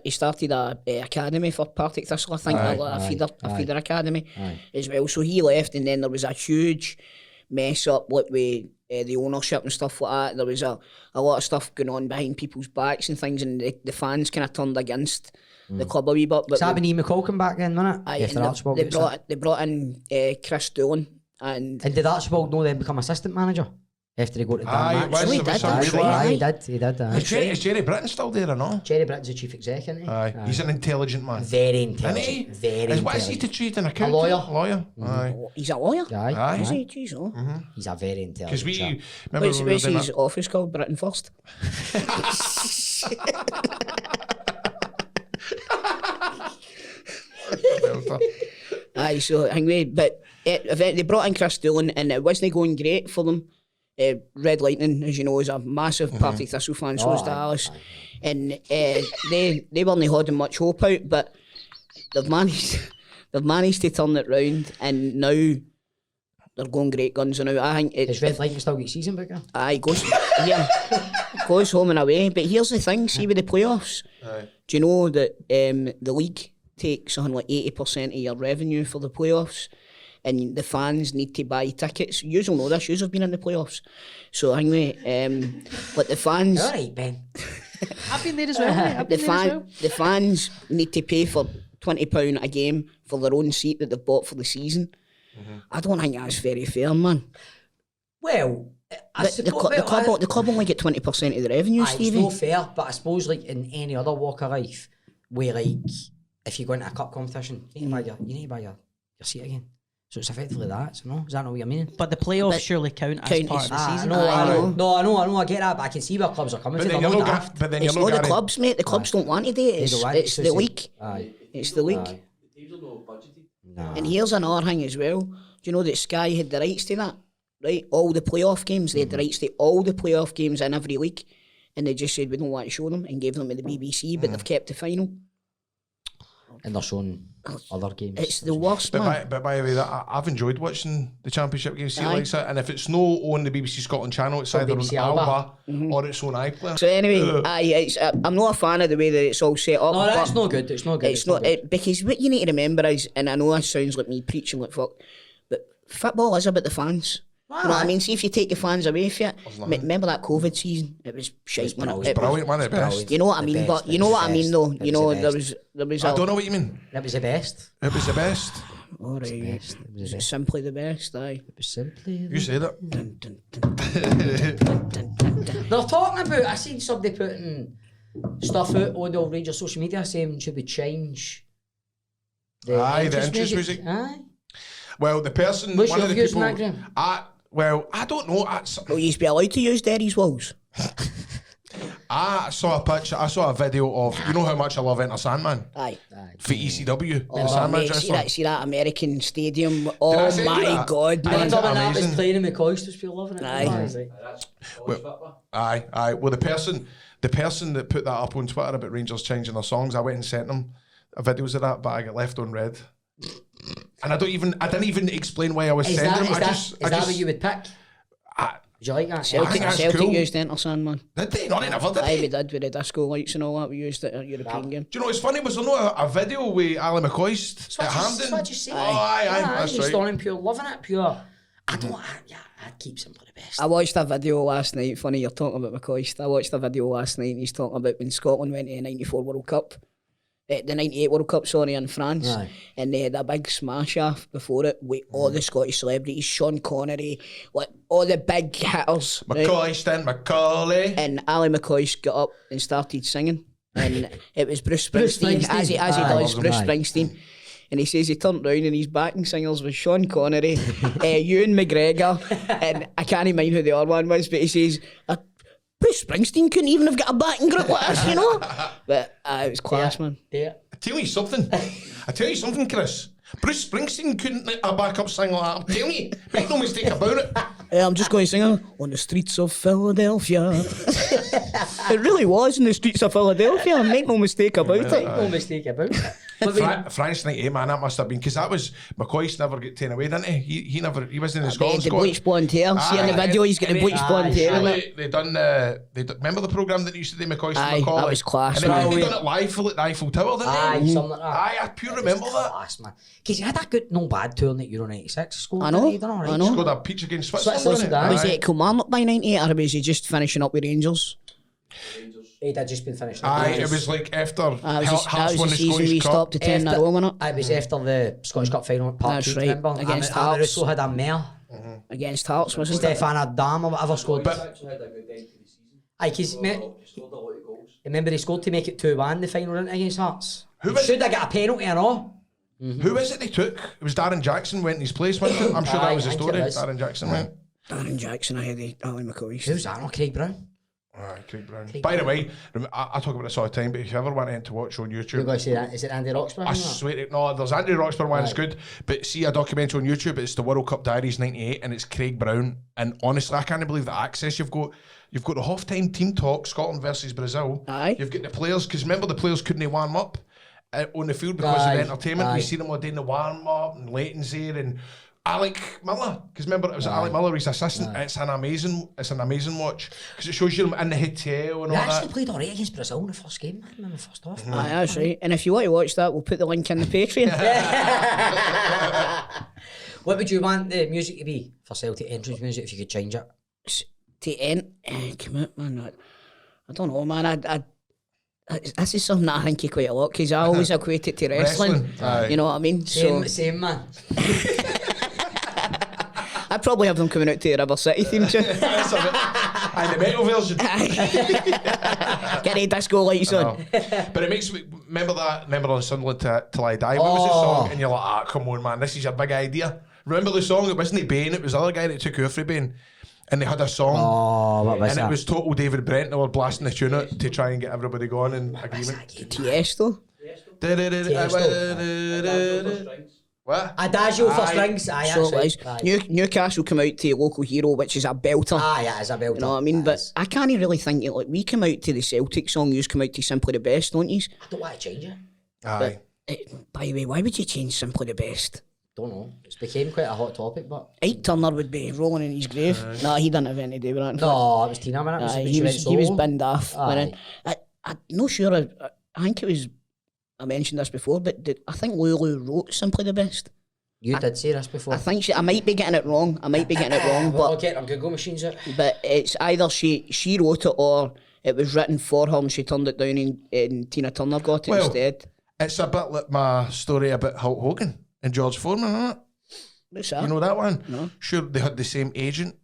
He started a academy for Partick Thistle, I think, a feeder academy as well. So he left, and then there was a huge mess up with the ownership and stuff like that. There was a lot of stuff going on behind people's backs and things, and the fans kind of turned against the club a wee bit. But Sabine E. McCulkin back then, wasn't it? Aye, After and Archibald they gets sacked. brought in Chris Doolan, and And did Archibald know then become assistant manager after he go to Aye, Dan was he there did, some that's weird right. lad? Aye, he did. Is Jerry Britton still there or no? Jerry Britton's the chief exec, isn't he? Aye. He's an intelligent man. Very Isn't he? intelligent. Very What is he to intelligent. treat an accountant? lawyer. Aye. he's a lawyer. Aye. Aye. Is he? Jeez, oh. He's a very Because intelligent we chap. remember What's when we were doing his office called? Britain First. that. Aye, so anyway, but they brought in Chris Doolan, and it wasn't going great for them Red Lightning, as you know, is a massive Partick Thistle fan, so is Dallas. And they weren't holding much hope out, but they've managed to turn it round, and now they're going great guns. And now I think Does Red Lightning still get season booker? Aye, goes home and away. But here's the thing, see with the playoffs, do you know that the league takes something like 80% of your revenue for the playoffs, and the fans need to buy tickets? You'll know this, you've been in the playoffs. So anyway, but the fans... All right, Ben. I've been there as well, mate. The fans need to pay for £20 a game for their own seat that they've bought for the season. I don't think that's very fair, man. Well, The club only get 20% of the revenue, it's Stevie. no fair, but I suppose like in any other walk of life, where like if you go into a cup competition, you need to buy your seat again. So it's effectively that. So no, is that not what you're meaning? But the playoffs surely count as part of the season. I know, I get that, but I can see where clubs are coming But from. then They're you're not not daft. but then It's you're not not the clubs, mate. The clubs don't want to do it. It's the league. It's the league. And here's another thing as well. Do you know that Sky had the rights to that? Right? All the playoff games. They had the rights to all the playoff games in every league. And they just said, we don't want to show them, and gave them to the BBC, but they've kept the final. And they're showing other games. It's the worst, man. But by the way, I've enjoyed watching the championship games. See, like that, and if it's no on the BBC Scotland channel, it's either on BBC Alba or it's on iPlayer. So anyway, I'm not a fan of the way that it's all set up. No, that's but not good. It's not good. It's not because what you need to remember is, and I know this sounds like me preaching like fuck, but football is about the fans. You know what I mean? See, if you take the fans away from it, remember that COVID season? It was shite. It was brilliant, man. The best. You know what I mean? But you know what I mean, though. You know there was. I don't know what you mean. That was the best. It was the best. All right. It was simply the best. Aye. It was simply. You said it. They're talking about. I seen somebody putting stuff out on the old Rangers social media saying should we change the entrance music. Aye. Well, the person. What's one your of the views people. on that, Graham? I don't know. Will you be allowed to use Derry's walls? I saw a picture. I saw a video of. You know how much I love Enter Sandman. Aye. For ECW. Oh, Sandman mate, wrestler. see that American stadium? Oh I send you my that? God, I man! think When that was amazing. playing in McCoy, was people loving it. Aye. Aye. Well, the person that put that up on Twitter about Rangers changing their songs, I went and sent them videos of that, but I got left on red. And I didn't even explain why I was sending them. Is that what you would pick? Would you like that? Celtic cool. used Enter Sandman. Did they? No, they never did. Aye, we did with the disco lights and all that. We used it at a European game. Do you know what's funny? Was there not a video with Ali McCoist at Hampden? That's what you say. Oh, aye, that's He's right. starting pure loving it, pure. I'd keep simply the best. I watched a video last night. Funny you're talking about McCoist. I watched a video last night and he's talking about when Scotland went to the 94 World Cup. The 98 World Cup, in France. Aye. And they had a big smash off before it with all the Scottish celebrities, Sean Connery, like all the big hitters. Right? McCoist and Macaulay. And Ali McCoist got up and started singing. And it was Bruce Springsteen, as he does, loves him, Bruce aye. Springsteen. And he says he turned round and his backing singers was Sean Connery, Ewan McGregor, and I can't mind who the other one was, but he says, Bruce Springsteen couldn't even have got a backing group like us, you know? But it was class, man. Yeah. I tell you something, Chris. Bruce Springsteen couldn't let a backup singer like that. I'm telling you, make no mistake about it. I'm just going to sing on the streets of Philadelphia. It really was in the streets of Philadelphia. Make no mistake about it. No mistake about it. France 98, man, that must have been, because that was, McCoist never got taken away, didn't he? He wasn't in the Scotland The squad. bleached blonde hair. See in the video, he's got the bleached blonde hair. in it. They done, remember the programme that they used to do McCoist Aye, and Macaulay? that was class, And man. they done it live for the Eiffel Tower, didn't Aye, they? something like that. Aye, I pure remember that. Class, man. Because he had that good, no bad tour in the Euro 96. Scored, I know, he done all right. I know. Scored a peach against Switzerland, Switzerland, didn't aye. Was he at Kilmarnock by 98 or was he just finishing up with Rangers? He'd had just been finished. Aye, it was like after That was Hearts the won the season we Scottish Cup. stopped to 10 in a row, wasn't it? It was after the Scottish Cup final at Park. That's right, Remember? against and Hearts. Russo had a mare. Against Hearts, wasn't it? Stefan Adam or whatever scored. But Aye, because remember he scored to make it 2-1 the final didn't he, against Hearts. Who was- Should have got a penalty and all. who is it they took? It was Darren Jackson went in his place, wasn't it? I'm sure that Aye, was the I think story. it is. Darren Jackson went. Darren Jackson, I had Ali McCoist. Who's that? Not Craig Brown. Craig Brown. By the way, I talk about this all the time, but if you ever want to watch on YouTube, You're going to say that. Is it Andy Roxburgh? I swear to no, there's Andy Roxburgh one, it's good, but see a documentary on YouTube, it's the World Cup Diaries 98, and it's Craig Brown, and honestly, I can't believe the access you've got. You've got the half-time team talk, Scotland versus Brazil. Aye. You've got the players, because remember the players couldn't warm up on the field because of the entertainment. We see them all doing the warm-up, and Leighton's there, and Alec Miller, because remember it was Alec Miller, his assistant. It's an amazing watch because it shows you them in the hotel and They all actually that. played alright against Brazil in the first game, man, in the first half. Aye, that's right. And if you want to watch that, we'll put the link in the Patreon. What would you want the music to be for Celtic entrance music if you could change it? To end, come out, man. I don't know, man. This is something that I think of quite a lot because I always equate it to wrestling. Aye. You know what I mean? Same man. I'd probably have them coming out to the River City theme tune. And the metal version. Get a disco lights on. But it makes me remember on Sunderland Till I Die. What was the song? And you're like, come on, man, this is your big idea. Remember the song? It wasn't Bain, it was the other guy that took over for Bain. And they had a song. Oh, what was and that? it was total David Brent. They were blasting the tune out to try and get everybody going in agreement. Tiesto. What? Adagio for strings. Aye, So that's it right. is. Newcastle come out to Local Hero, which is a belter. Yeah, it's a belter. You know what I mean? But I can't really think it. Like, we come out to the Celtic song, you come out to Simply the Best, don't you? I don't want to change it. Aye. By the way, why would you change Simply the Best? Don't know. It's became quite a hot topic, but... Ike Turner would be rolling in his grave. Nah, he didn't have anything to do with that. No, it was Tina, man. Aye, he was binned off. Aye. I'm not sure. I think it was... I mentioned this before, but I think Lulu wrote Simply the Best. You did say this before. I think I might be getting it wrong. We'll get our Google machines out. But it's either she wrote it or it was written for her and she turned it down and Tina Turner got it instead. It's a bit like my story about Hulk Hogan and George Foreman, isn't it? What's that? You know that one? No. Sure, they had the same agent,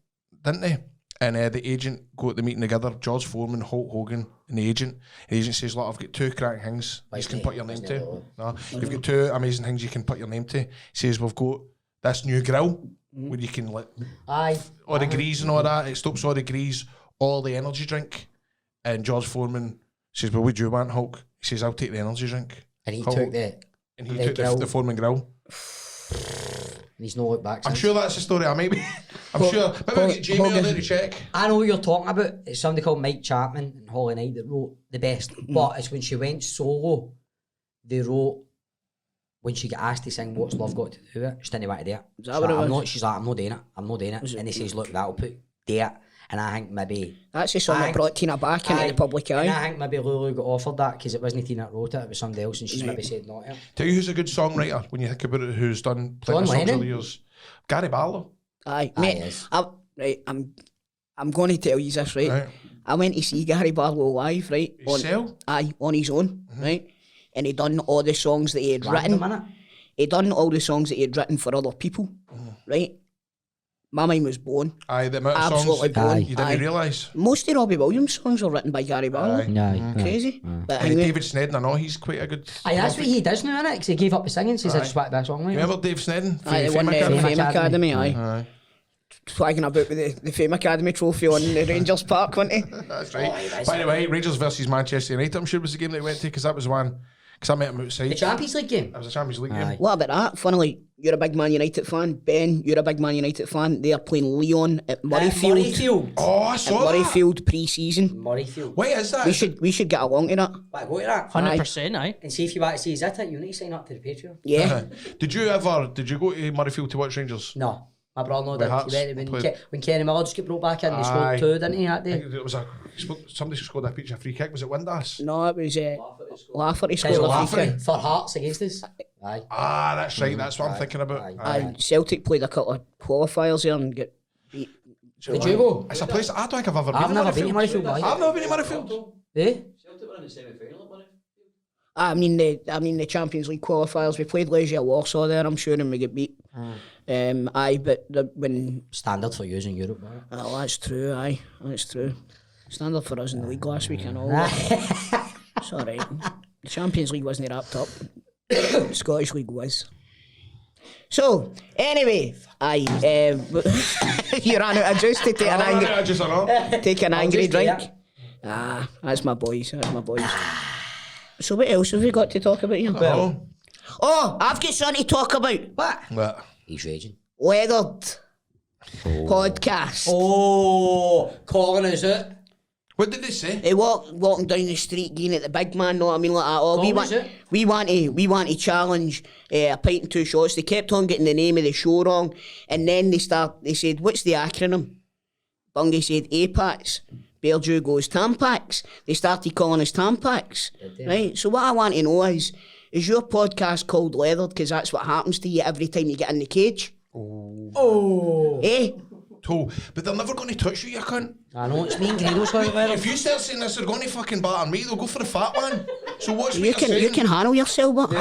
didn't they? And the agent go to the meeting together, George Foreman, Hulk Hogan, and the agent. And the agent says, look, I've got two cracking things you can put your name to. No, you've got two amazing things you can put your name to. He says, we've got this new grill where you can let all the grease and all that. It stops all the grease, all the energy drink. And George Foreman says, well, what do you want, Hulk? He says, I'll take the energy drink. And he Hulk. took the grill. the Foreman grill. And he's no look back I'm since. sure that's the story. I'm sure. Maybe we get Jamie on there to check. I know what you're talking about. It's somebody called Mike Chapman and Holly Knight that wrote the best. But it's when she went solo, they wrote, when she got asked to sing What's Love Got to Do With It, she didn't want to do it. Is that what it was? She's like, I'm not doing it. And he says, look, that'll put do it. And I think maybe... That's the song that brought Tina back into the public eye. And I think maybe Lulu got offered that because it wasn't Tina that wrote it, it was somebody else and she's maybe said not to it. Tell you who's a good songwriter when you think about it, who's done plenty of songs over the years. Gary Barlow. Aye, mate. Yes. I'm going to tell you this, right? I went to see Gary Barlow live, right? On his own, right? And he done all the songs that he had written. He done all the songs that he had written for other people, right? My mind was blown. Aye, the amount of Absolutely songs blown. you didn't realise. Most of Robbie Williams' songs were written by Gary Barlow. Crazy. But And David Snedden, I know he's quite a good... Aye, that's what he does now, innit? Because he gave up the singing, says I just want that song. You remember Dave Snedden? Aye, they won the Fame Academy, aye. Flagging about with the Fame Academy trophy on the Rangers Park, wasn't he? That's right. By the way, Rangers versus Manchester United, I'm sure was the game that he went to, because that was one... Because I met him outside. The Champions League game? It was a Champions League game. What about that? Funnily, you're a big Man United fan. Ben, you're a big Man United fan. They are playing Leon at Murrayfield. Oh, I saw that. Murrayfield pre-season. Murrayfield. Wait, is that? We should get along to that. Right, go to that. 100%, aye. And see if you want to see his it, you need to sign up to the Patreon. Yeah. Did you go to Murrayfield to watch Rangers? No. My brother did. When Kenny Miller just got brought back in, they Aye. scored 2, didn't he, that day? I think it was somebody scored a free kick. Was it Windass? No, it was Lafferty scored a free Lafferty? kick. For Hearts against us. Aye. Ah, that's right. That's what I'm thinking about. Aye. Celtic played a couple of qualifiers there and get beat. Did you go? It's a place I don't think I've ever been. I've never been to Murrayfield. I've never been to Murrayfield. Eh? Celtic were in the semi-final at Murrayfield. I mean the Champions League qualifiers. We played Legia Warsaw there, I'm sure, and we get beat. But when Standard for using Europe. Right? oh, that's true. Aye, that's true. Standard for us in the league last week and all. It's all right. The Champions League wasn't wrapped up. The Scottish League was. So anyway, you ran out of juice to take an angry drink. That's my boys. So what else have we got to talk about here? Oh, I've got something to talk about. What? He's raging. Leathered podcast. Oh, calling us out. What did they say? They walking down the street, getting at the big man, know what I mean, like that. Oh, we want to challenge a pint and 2 shots. They kept on getting the name of the show wrong, and then they said, what's the acronym? Bungie said APATS. Beardew goes Tampax. They started calling us Tampax. Right? So what I want to know is your podcast called Leathered because that's what happens to you every time you get in the cage? Oh. Eh? But they're never going to touch you cunt. I know, it's me and Grado's going to If you start saying this, they're going to fucking batter me. They'll go for the fat one. So what's You can handle yourself, but...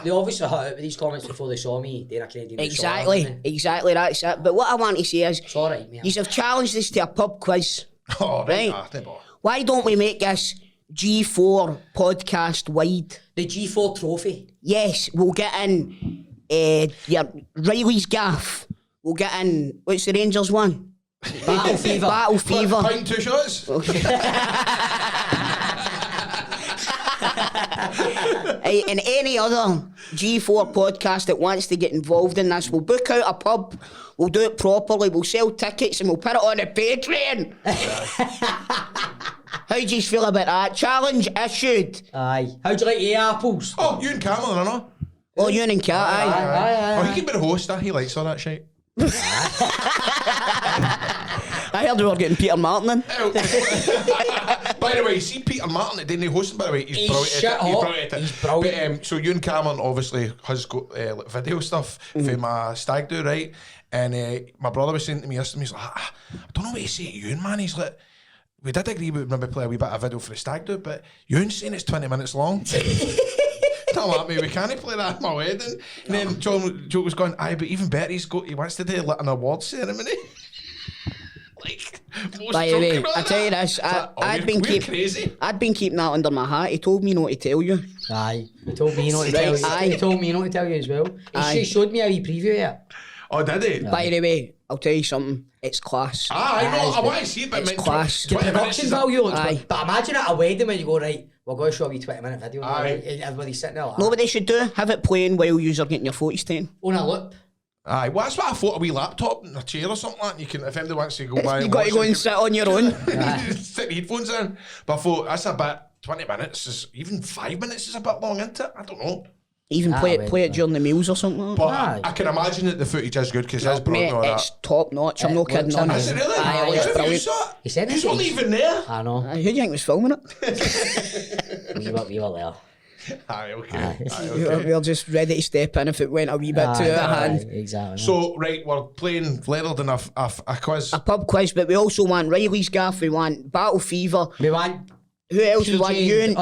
They obviously hit out with these comments before they saw me. They're a Canadian. Exactly, that's it. But what I want to say is... It's alright, mate. You have challenged us to a pub quiz. Oh, right. Why don't we make this G4 podcast wide? The G4 trophy. Yes, we'll get in Riley's gaff. We'll get in, what's the Rangers one? Battle Fever. Pint 2 shots? Okay. And any other G4 podcast that wants to get involved in this, we'll book out a pub, we'll do it properly, we'll sell tickets and we'll put it on the Patreon. How do you feel about that? Challenge issued. Aye. How do you like the apples? Oh, you and Cameron, I know. Oh, you and Cat, aye. Oh, he can be the host, he likes all that shit. I heard we were getting Peter Martin in. By the way, you see Peter Martin that didn't host him, by the way, he's brilliant. He's brilliant. But, so you and Cameron obviously has got like video stuff for my stag do, right? And my brother was saying to me yesterday, he's like, I don't know what to say to you, man. He's like, we did agree we would maybe play a wee bit of video for the stag do, but you're saying it's 20 minutes long. Tell that me, we can't play that at my wedding. And then Joe was going, aye, but even better, he wants to do an awards ceremony. Like, by the way, I tell you this, I'd been keeping that under my hat. He told me not to tell you. Aye, he told me not to tell you. He told me not to tell you as well. He showed me a wee preview here. Oh, did he? By the way, I'll tell you something. It's class. I know. I want to see it, but it's class. The production value looks good. But imagine at a wedding when you go, right, we're going to show a wee 20-minute video. Right? Everybody's sitting there like, know what they should do? Have it playing while you're getting your photos taken. On a loop. Aye, well, that's what I thought, a wee laptop and a chair or something like that. You can, if anybody wants to go by... You got to go and sit on your own. Stick the headphones in. But I thought, that's a bit... 20 minutes even 5 minutes is a bit long, isn't it? I don't know. Even play it during the meals or something. But I can imagine that the footage is good because it's brilliant. Mate, it's top notch. I'm not kidding on it. Is it really? Aye, it's brilliant. He said He's not even there. I know. Who do you think was filming it? we were there. Aye, okay. We were just ready to step in if it went a wee bit too out of hand. Exactly. So, right, we're playing Leathered in a quiz. A pub quiz, but we also want Riley's gaff, we want Battle Fever. We want... Who else? PJ, we want Ewan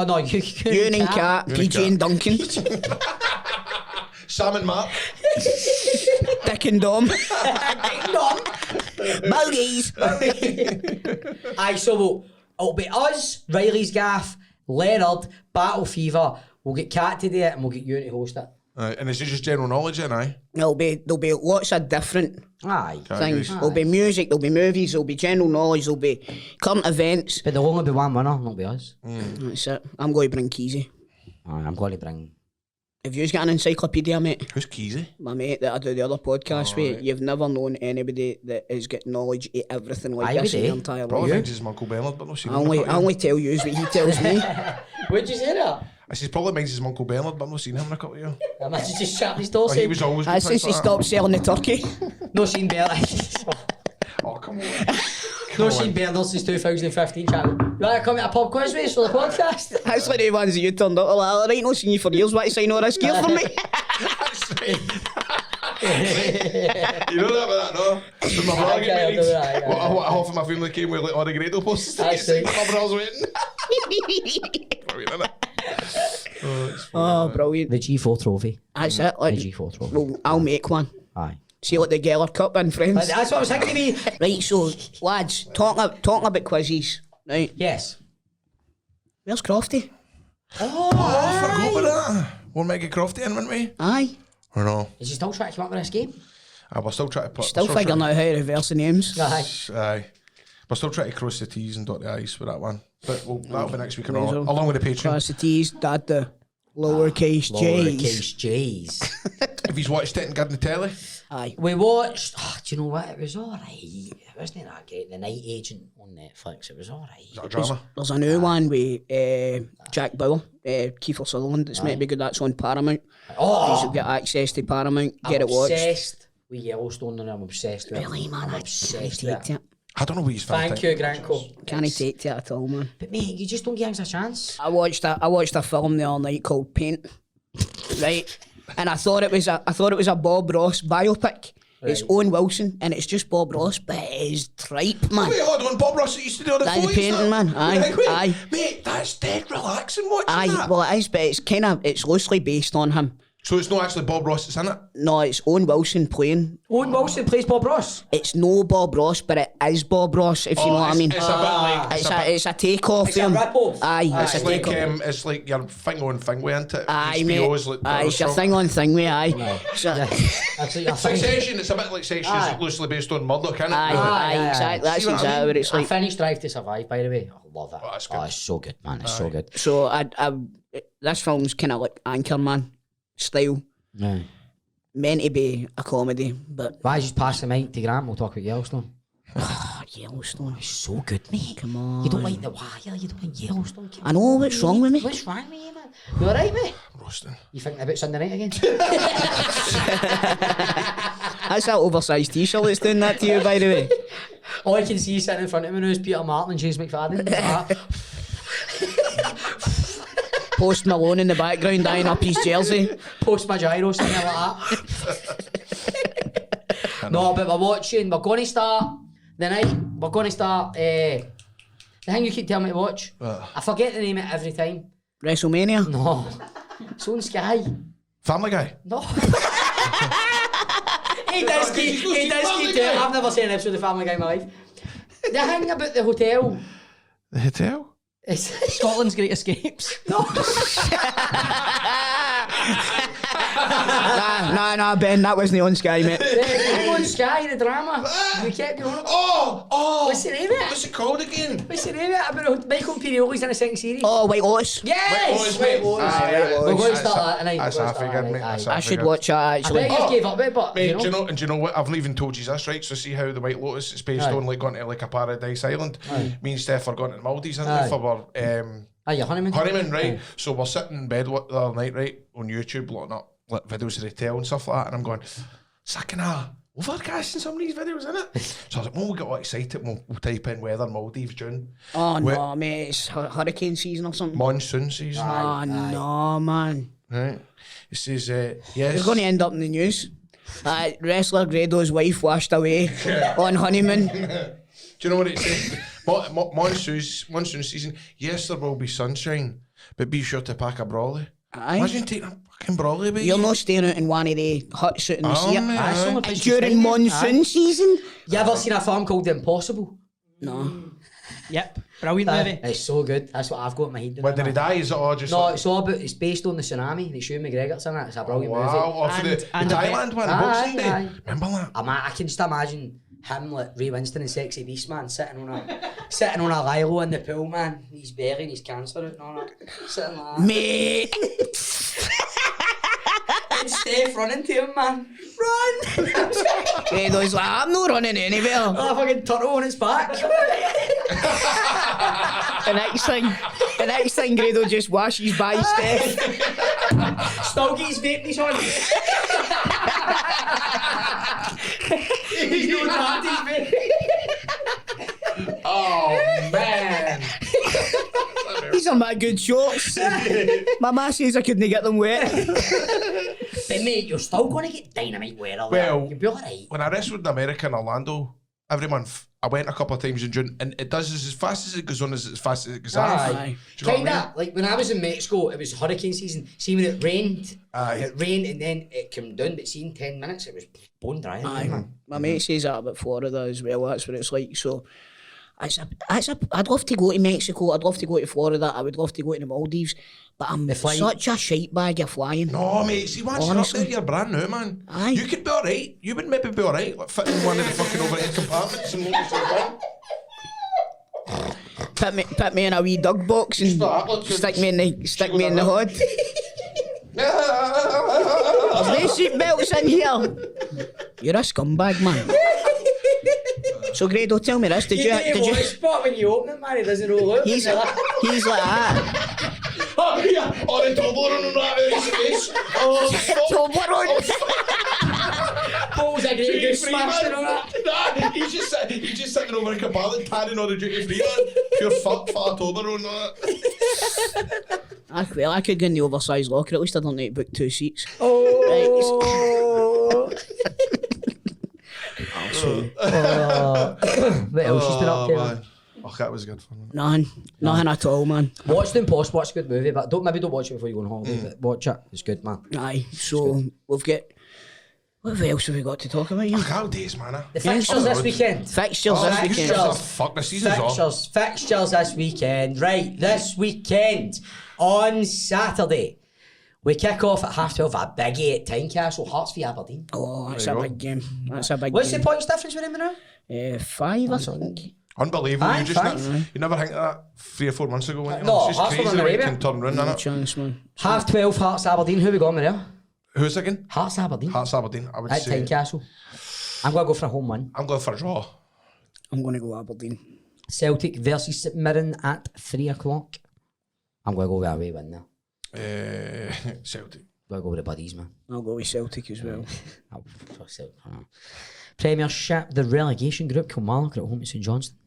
and Cat, PJ and Duncan. Sam and Mark. Dick and Dom. Bogies. Aye, so it'll be us, Riley's gaff, Leonard, Battle Fever. We'll get Cat to do it and we'll get you to host it. Aye, and is it just general knowledge then, aye? There'll be lots of different things. There'll be music, there'll be movies, there'll be general knowledge, there'll be current events. But there'll only be one winner, not be us. That's it. I'm going to bring Keezy. Aye, I'm going to bring... Have you got an encyclopedia, mate? Who's Keezy? My mate that I do the other podcast with. Right. You've never known anybody that has got knowledge of everything like this in their entire life. Probably thinks he's Uncle Bernard, but no, I only tell you what he tells me. What'd you say there? I said probably thinks he's Uncle Bernard, but I've not seen him in a couple of years. Imagine just shutting his door. He was always good. Since he stopped selling the turkey. No seen Bernard. Oh, come on. No seen Bernard since 2015, Charlie. You want to come to a pub quiz race for the podcast? That's like the ones that you turned up like, alright, not seen you for years, what to sign all this gear for me? That's right. You know that about that, no? When my brother get married, half of my family came with like all the Grado posters. That's right. My brother's waiting. Brilliant, isn't it? Brilliant. The G4 trophy. That's it. Like, the G4 trophy. Well, I'll make one. Aye. See like the Geller Cup in, friends. That's what I was thinking to me. Right, so, lads, talking about quizzes, right? Yes. Where's Crofty? Oh, I forgot about that. We'll make it Crofty in, wouldn't we? Aye. Or no? Is he still trying to come up with this game? We're still trying to put... Still figuring out how to reverse the names. Aye. We're still trying to cross the T's and dot the I's with that one. But that'll be next week, Razor. along with the Patreon. Class the T's, dad the lowercase J's. Lowercase J's. If he's watched it and got the telly, Aye. We watched. Do you know what? It was alright. It wasn't that great. The Night Agent on Netflix. It was alright. is that a drama? There's a new one with Jack Bauer, Kiefer Sutherland. It's meant to be good. That's on Paramount. Oh, You get access to Paramount. Get I'm it watched. obsessed with Yellowstone and I'm obsessed with Really, it. man, I'm I obsessed can't with take it. it. I don't know what he's Thank you, Granco. Can't take to it at all, man. But mate, you just don't give things a chance. I watched a film the other night called Pint, right? And I thought it was a Bob Ross biopic. It's Owen Wilson, and it's just Bob Ross, but it is tripe, man. Wait, hold on. Bob Ross used to do all the That's the Foley painting, stuff. man. Aye, Wait, aye. Mate, that's dead relaxing watching Aye, that. well it is, but it's loosely based on him. So it's not actually Bob Ross that's in it? No, it's Owen Wilson playing. Owen Wilson plays Bob Ross. It's no Bob Ross, but it is Bob Ross, if you know what I mean. It's a bit like... It's a takeoff. It's a rip-off. Aye, it's a It's like, takeoff. it's like your thing on thing way, isn't it? Aye, HBO's mate. like Aye, it's your strong. thing on thing, way. Aye. So- That's like your thing. Succession, it's a bit like Succession, Aye. it's loosely based on Murdoch, isn't it? Aye, aye, exactly. That's See what I exactly mean? what it's I like. finished Drive to Survive, by the way. I love it. Oh, that's good. It's so good, man. It's so good. So this film's kind of like Anchorman style, Yeah. meant to be a comedy, but Why just pass the mic to Grant? We'll talk about Yellowstone. Yellowstone. It's so good, mate. Come on. You don't like The Wire, you don't like Yellowstone. Come I know, on, what's wrong with me? What's wrong with you, man? You alright, mate? Roasting. You thinking about Sunday night again? That's that oversized t-shirt that's doing that to you, by the way. All I can see sitting in front of me now is Peter Martin and James McFadden. Post Malone in the background eyeing up his jersey. Post my gyro, something like that. No, but we're going to start the night, we're going to start, the thing you keep telling me to watch, I forget the name of it every time. WrestleMania. No, it's on Sky. Family Guy. No. He does keep doing it. I've never seen an episode of Family Guy in my life. The thing about the hotel The hotel? is... Scotland's Great Escapes. No. Nah, Ben, that wasn't on Sky, mate. The on Sky, the drama. You kept going. Oh! What's the name of it? What's it called again? What's the name of it? About Michael Pirelli's in a second series. Oh, White Lotus. Yes! White Lotus, mate. Aye, Aye, we're going to aye, start aye. that tonight. That's We're half going to again, start mate. that That's night. I should watch that, I actually. bet you gave up it, but Mate, you know. do you know what? I've not even told you this, right? So see how the White Lotus is based Aye. on like going to like a paradise island. Me and Steph are going to the Maldives, Aye. isn't for our Aye, your honeymoon. honeymoon, right? Aye. So we're sitting in bed the other night, right, on YouTube, looking up like videos of the hotel and stuff like that, and I'm going, it's like kind of overcasting some of these videos, isn't it? So I was like, when we get all excited, we'll type in weather Maldives June. Oh, Wait. no, mate. It's hurricane season or something. Monsoon season, Oh, no, man. right? It says, yes. You're going to end up in the news. Wrestler Grado's wife washed away on honeymoon. Do you know what it says? Monsoon season. Yes, there will be sunshine, but be sure to pack a brolly. Aye. Imagine taking a fucking brolly with You're you. not staying out in one of the huts out in the sea. mate, Aye, some of the places During you monsoon season? You ever seen a film called The Impossible? No. Yep, brilliant movie. It's so good. That's what I've got in my head. When did he die? Is it all just No, like, it's all about. It's based on the tsunami. It's Ewan McGregor's in it. It's a brilliant movie. wow, or for the And Thailand one, Aye, Boxing Day? aye. Remember that? I can just imagine him like Ray Winston and Sexy Beast man sitting on a lilo in the pool, man. He's burying his cancer out and all that. Sitting like that. Mate. And Steph running to him, man. Run! Grado's like, I'm not running anywhere. Oh, fucking turtle on its back. The next thing, Grado just washes by Steph. Stoggy's vape he's on. He's doing that, he's vape. Oh, man. These are my good shorts. My ma says I couldn't get them wet. But mate, you're still going to get dynamite weather. Well, you'll be alright. When I wrestled in America in Orlando, every month, I went a couple of times in June, and it does as fast as it goes on, as fast as it goes off. Aye. Do you know what I Kinda mean? like when I was in Mexico, it was hurricane season. See when it rained, Aye. and then it came down. But see in 10 minutes, it was bone dry. Aye. My mate says that about Florida as well. That's what it's like. So, I'd love to go to Mexico. I'd love to go to Florida. I would love to go to the Maldives. But I'm The flight- such a shite bag of flying. No, mate, see, once Honestly. you're up there, you're brand new, man. Aye. You could be alright. You would maybe be alright, like fitting in one of the fucking overhead compartments and look yourself in. put me in a wee dog box and stick me in the hood. There's no seat belts in here. You're a scumbag, man. So Grado, tell me this. Did you? Spot when you open it, man. He doesn't roll out. He's like that. Oh, yeah. Oh, the Toblerone on that out his face. Oh, Toblerone. Balls a great goose smashing on that. Nah, he's just sitting over a cabal and tanning all the duty free on. Pure fuck fat Toblerone on that. Well, I could go in the oversized locker. At least I don't need to book 2 seats. Oh. What else has been up there? Man. Oh, that was good fun. Nothing at all, man. Watch the Impost, watch a good movie, but don't watch it before you go on holiday, but watch it. It's good, man. Aye, so we've got... What else have we got to talk about here? How days, man. The fixtures this weekend. Fixtures this weekend. Fuck, the season's on. Fixtures this weekend. Right, this weekend, on Saturday, we kick off at 12:30, a biggie at Tynecastle, Hearts v Aberdeen. Oh, that's a big game. That's a big What's game. the points difference with him now? 5, I think. Unbelievable. Aye, You just fine. you never think of that 3 or 4 months ago, weren't you? No, It's Hearts just were on crazy the the way way, it can turn round, No innit? chance, man. 12:30 Hearts Aberdeen. Who we going with there? Who's again? Hearts Aberdeen. Hearts Aberdeen, I would At say. Tynecastle. I'm going to go for a home win. I'm going for a draw. I'm going to go Aberdeen. Celtic versus St Mirren at 3 o'clock. I'm going to go with a away win there. Celtic. I'm going to go with the buddies, man. I'll go with Celtic as well. Oh, fuck Celtic. Premiership, the relegation group, Kilmarnock are at home to St Johnstone.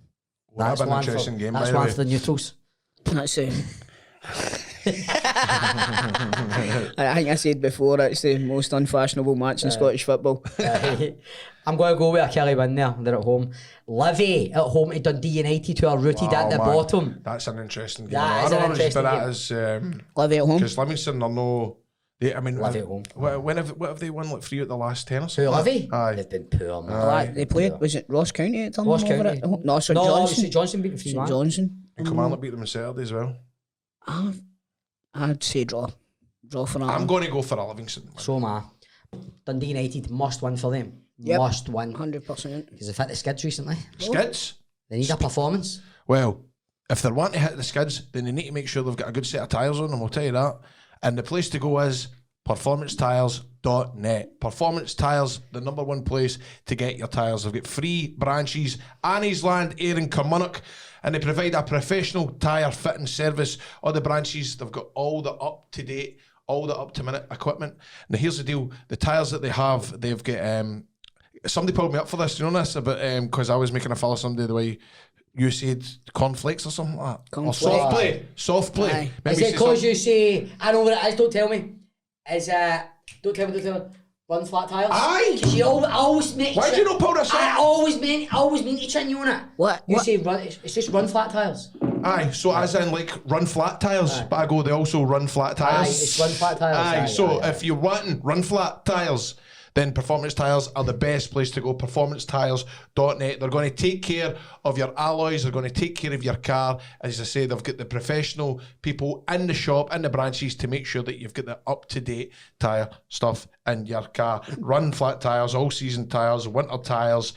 Well, that'd be an interesting game, by That's the one way. for the neutrals. That's it. I think I said before, it's the most unfashionable match in Scottish football. I'm going to go with a Kelly win there. They're at home. Livy at home to Dundee United, who are rooted at the man. bottom. That's an interesting game. That I is don't an know interesting that game. is Livy at home. because Livingston are no. I mean, Livy at home. What have they won like 3 out the last 10 or Who, something? Livy? Aye. They've been poor, man. They played, was it Ross County at Ross over County. at home? No, St No, Johnstone. St Johnstone beat them 3-1. St Johnstone. And Kilmarnock beat them on Saturday as well. I'd say draw. Draw for that. I'm going to go for a Livingston. So am I. Dundee United must win for them. Yep. Must win. 100%. Because they've hit the skids recently. Skids? They need a performance. Well, if they're wanting to hit the skids, then they need to make sure they've got a good set of tyres on them, I'll tell you that. And the place to go is performancetyres.net. Performance Tyres, the #1 place to get your tyres. They've got 3 branches, Anniesland, Ayr and Carmunnock, and they provide a professional tyre fitting service. All the branches, they've got all the up-to-date, all the up-to-minute equipment. Now here's the deal, the tyres that they have, they've got, somebody pulled me up for this, do you know this? About, because I was making a fella someday the way you said cornflakes or something like that. Or Cornflakes. soft play. Soft play. Aye. Maybe Is it say because something- you say, I know what it is, don't tell me. Is don't tell me, run flat tyres? Aye. Because you always make Why do you not pull this I up? always mean to chin you on it. What? You say run, it's just run flat tyres. Aye, so as in like run flat tyres, but I go, they also run flat tyres. Aye, it's run flat tyres. Aye, Aye, so aye, aye. if you're wanting run flat tyres, then Performance Tyres are the best place to go. Performancetyres.net. They're going to take care of your alloys. They're going to take care of your car. As I say, they've got the professional people in the shop, in the branches, to make sure that you've got the up-to-date tyre stuff in your car. Run flat tyres, all-season tyres, winter tyres.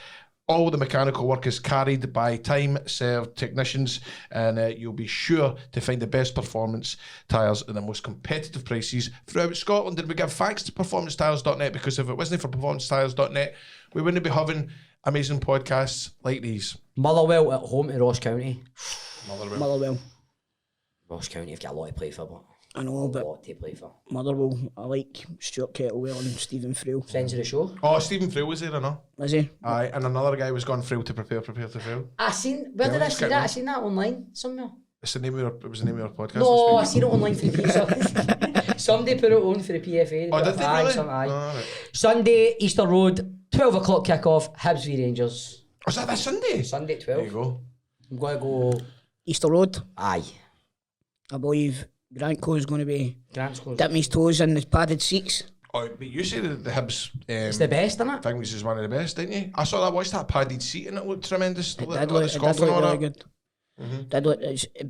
All the mechanical work is carried by time-served technicians, and you'll be sure to find the best performance tyres at the most competitive prices throughout Scotland. And we give thanks to performancetyres.net, because if it wasn't for performancetyres.net, we wouldn't be having amazing podcasts like these. Motherwell at home to Ross County. Motherwell. Ross County have got a lot to play for, but I know, a but lot to play for. Motherwell, I like Stuart Kettlewell and Stephen Friel. Friends of the show. Oh, Stephen Friel was there, I know. Is he? Aye, and another guy was going Friel to prepare to Friel. I seen, where did I see that? I seen that online somewhere. It's the name of it was the name of our podcast. No, I this week. seen it online for the PFA. Somebody put it on for the PFA. Oh, did they Aye, really? aye. Oh, right. Sunday, Easter Road, 12 o'clock kick-off, Hibs v Rangers. Was that this Sunday? Sunday at There 12. you go. I'm going to go, Easter Road. aye. I believe Grant Coe's going to be Grant's close. dipping his toes in the padded seats. Oh, but you say that the Hibs It's the best, isn't it? thing was one of the best, didn't you? I saw that, watched that padded seat and it looked tremendous. It Like did the look scoff and all really that. good. Did look,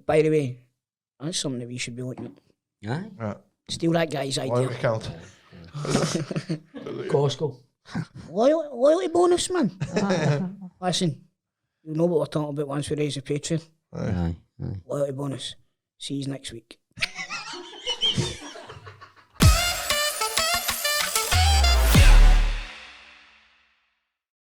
by the way, that's something that we should be looking at. Aye. Yeah. Steal that guy's idea. Loyalty count. Costco. Loyalty bonus, man. Listen, you know what we're talking about once we raise the Patreon. Aye. Loyalty bonus. See you next week.